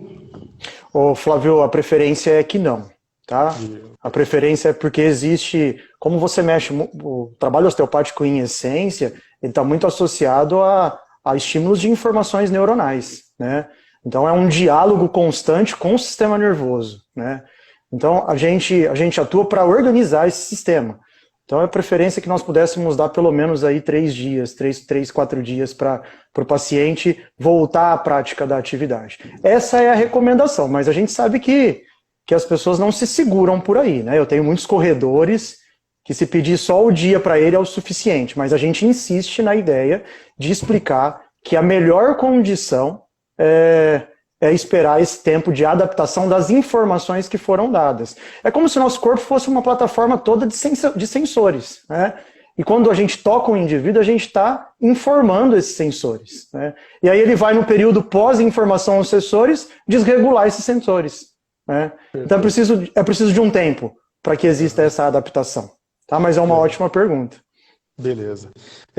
Ô, Flávio, a preferência é que não, tá? A preferência é porque existe, como você mexe, o trabalho osteopático em essência, ele está muito associado a estímulos de informações neuronais, né? Então é um diálogo constante com o sistema nervoso, né? Então a gente atua para organizar esse sistema. Então é a preferência que nós pudéssemos dar pelo menos aí 3 dias, 4 dias para o paciente voltar à prática da atividade. Essa é a recomendação, mas a gente sabe que as pessoas não se seguram por aí, né? Eu tenho muitos corredores que se pedir só o dia para ele é o suficiente, mas a gente insiste na ideia de explicar que a melhor condição é esperar esse tempo de adaptação das informações que foram dadas. É como se o nosso corpo fosse uma plataforma toda de sensores, né? E quando a gente toca um indivíduo, a gente está informando esses sensores, né? E aí ele vai no período pós-informação aos sensores desregular esses sensores, né? Então é preciso de um tempo para que exista essa adaptação, tá? Mas é uma ótima pergunta. Beleza.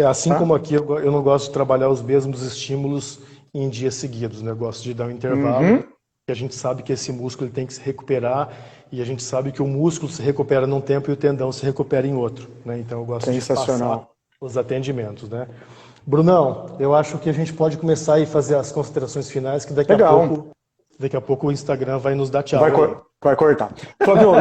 Assim como aqui, eu não gosto de trabalhar os mesmos estímulos em dias seguidos, né? Eu gosto de dar um intervalo, que a gente sabe que esse músculo tem que se recuperar, e a gente sabe que o músculo se recupera num tempo e o tendão se recupera em outro, né? Então eu gosto de passar os atendimentos, né? Brunão, eu acho que a gente pode começar a fazer as considerações finais, que daqui a pouco o Instagram vai nos dar tchau. Vai cortar. Flávio,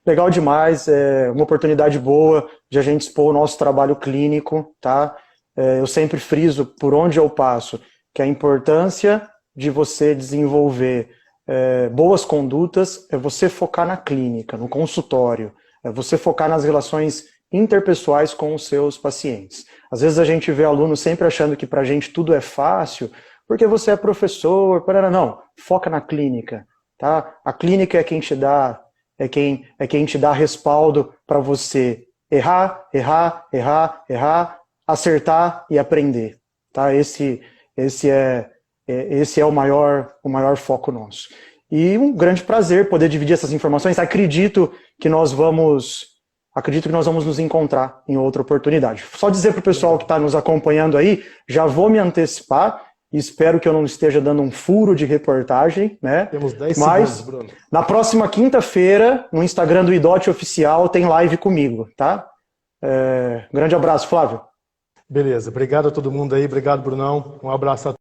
legal demais, é uma oportunidade boa de a gente expor o nosso trabalho clínico, tá? Eu sempre friso, por onde eu passo, que a importância de você desenvolver boas condutas é você focar na clínica, no consultório, é você focar nas relações interpessoais com os seus pacientes. Às vezes a gente vê alunos sempre achando que pra gente tudo é fácil, porque você é professor, não, foca na clínica, tá? A clínica é quem te dá, quem te dá respaldo para você errar, acertar e aprender, tá? Esse é o maior foco nosso. E um grande prazer poder dividir essas informações. Acredito que nós vamos nos encontrar em outra oportunidade. Só dizer para o pessoal que está nos acompanhando aí, já vou me antecipar, e espero que eu não esteja dando um furo de reportagem, né? Temos 10 segundos, Bruno. Na próxima quinta-feira, no Instagram do IDOT Oficial, tem live comigo, tá? Um grande abraço, Flávio. Beleza, obrigado a todo mundo aí, obrigado, Brunão. Um abraço a todos.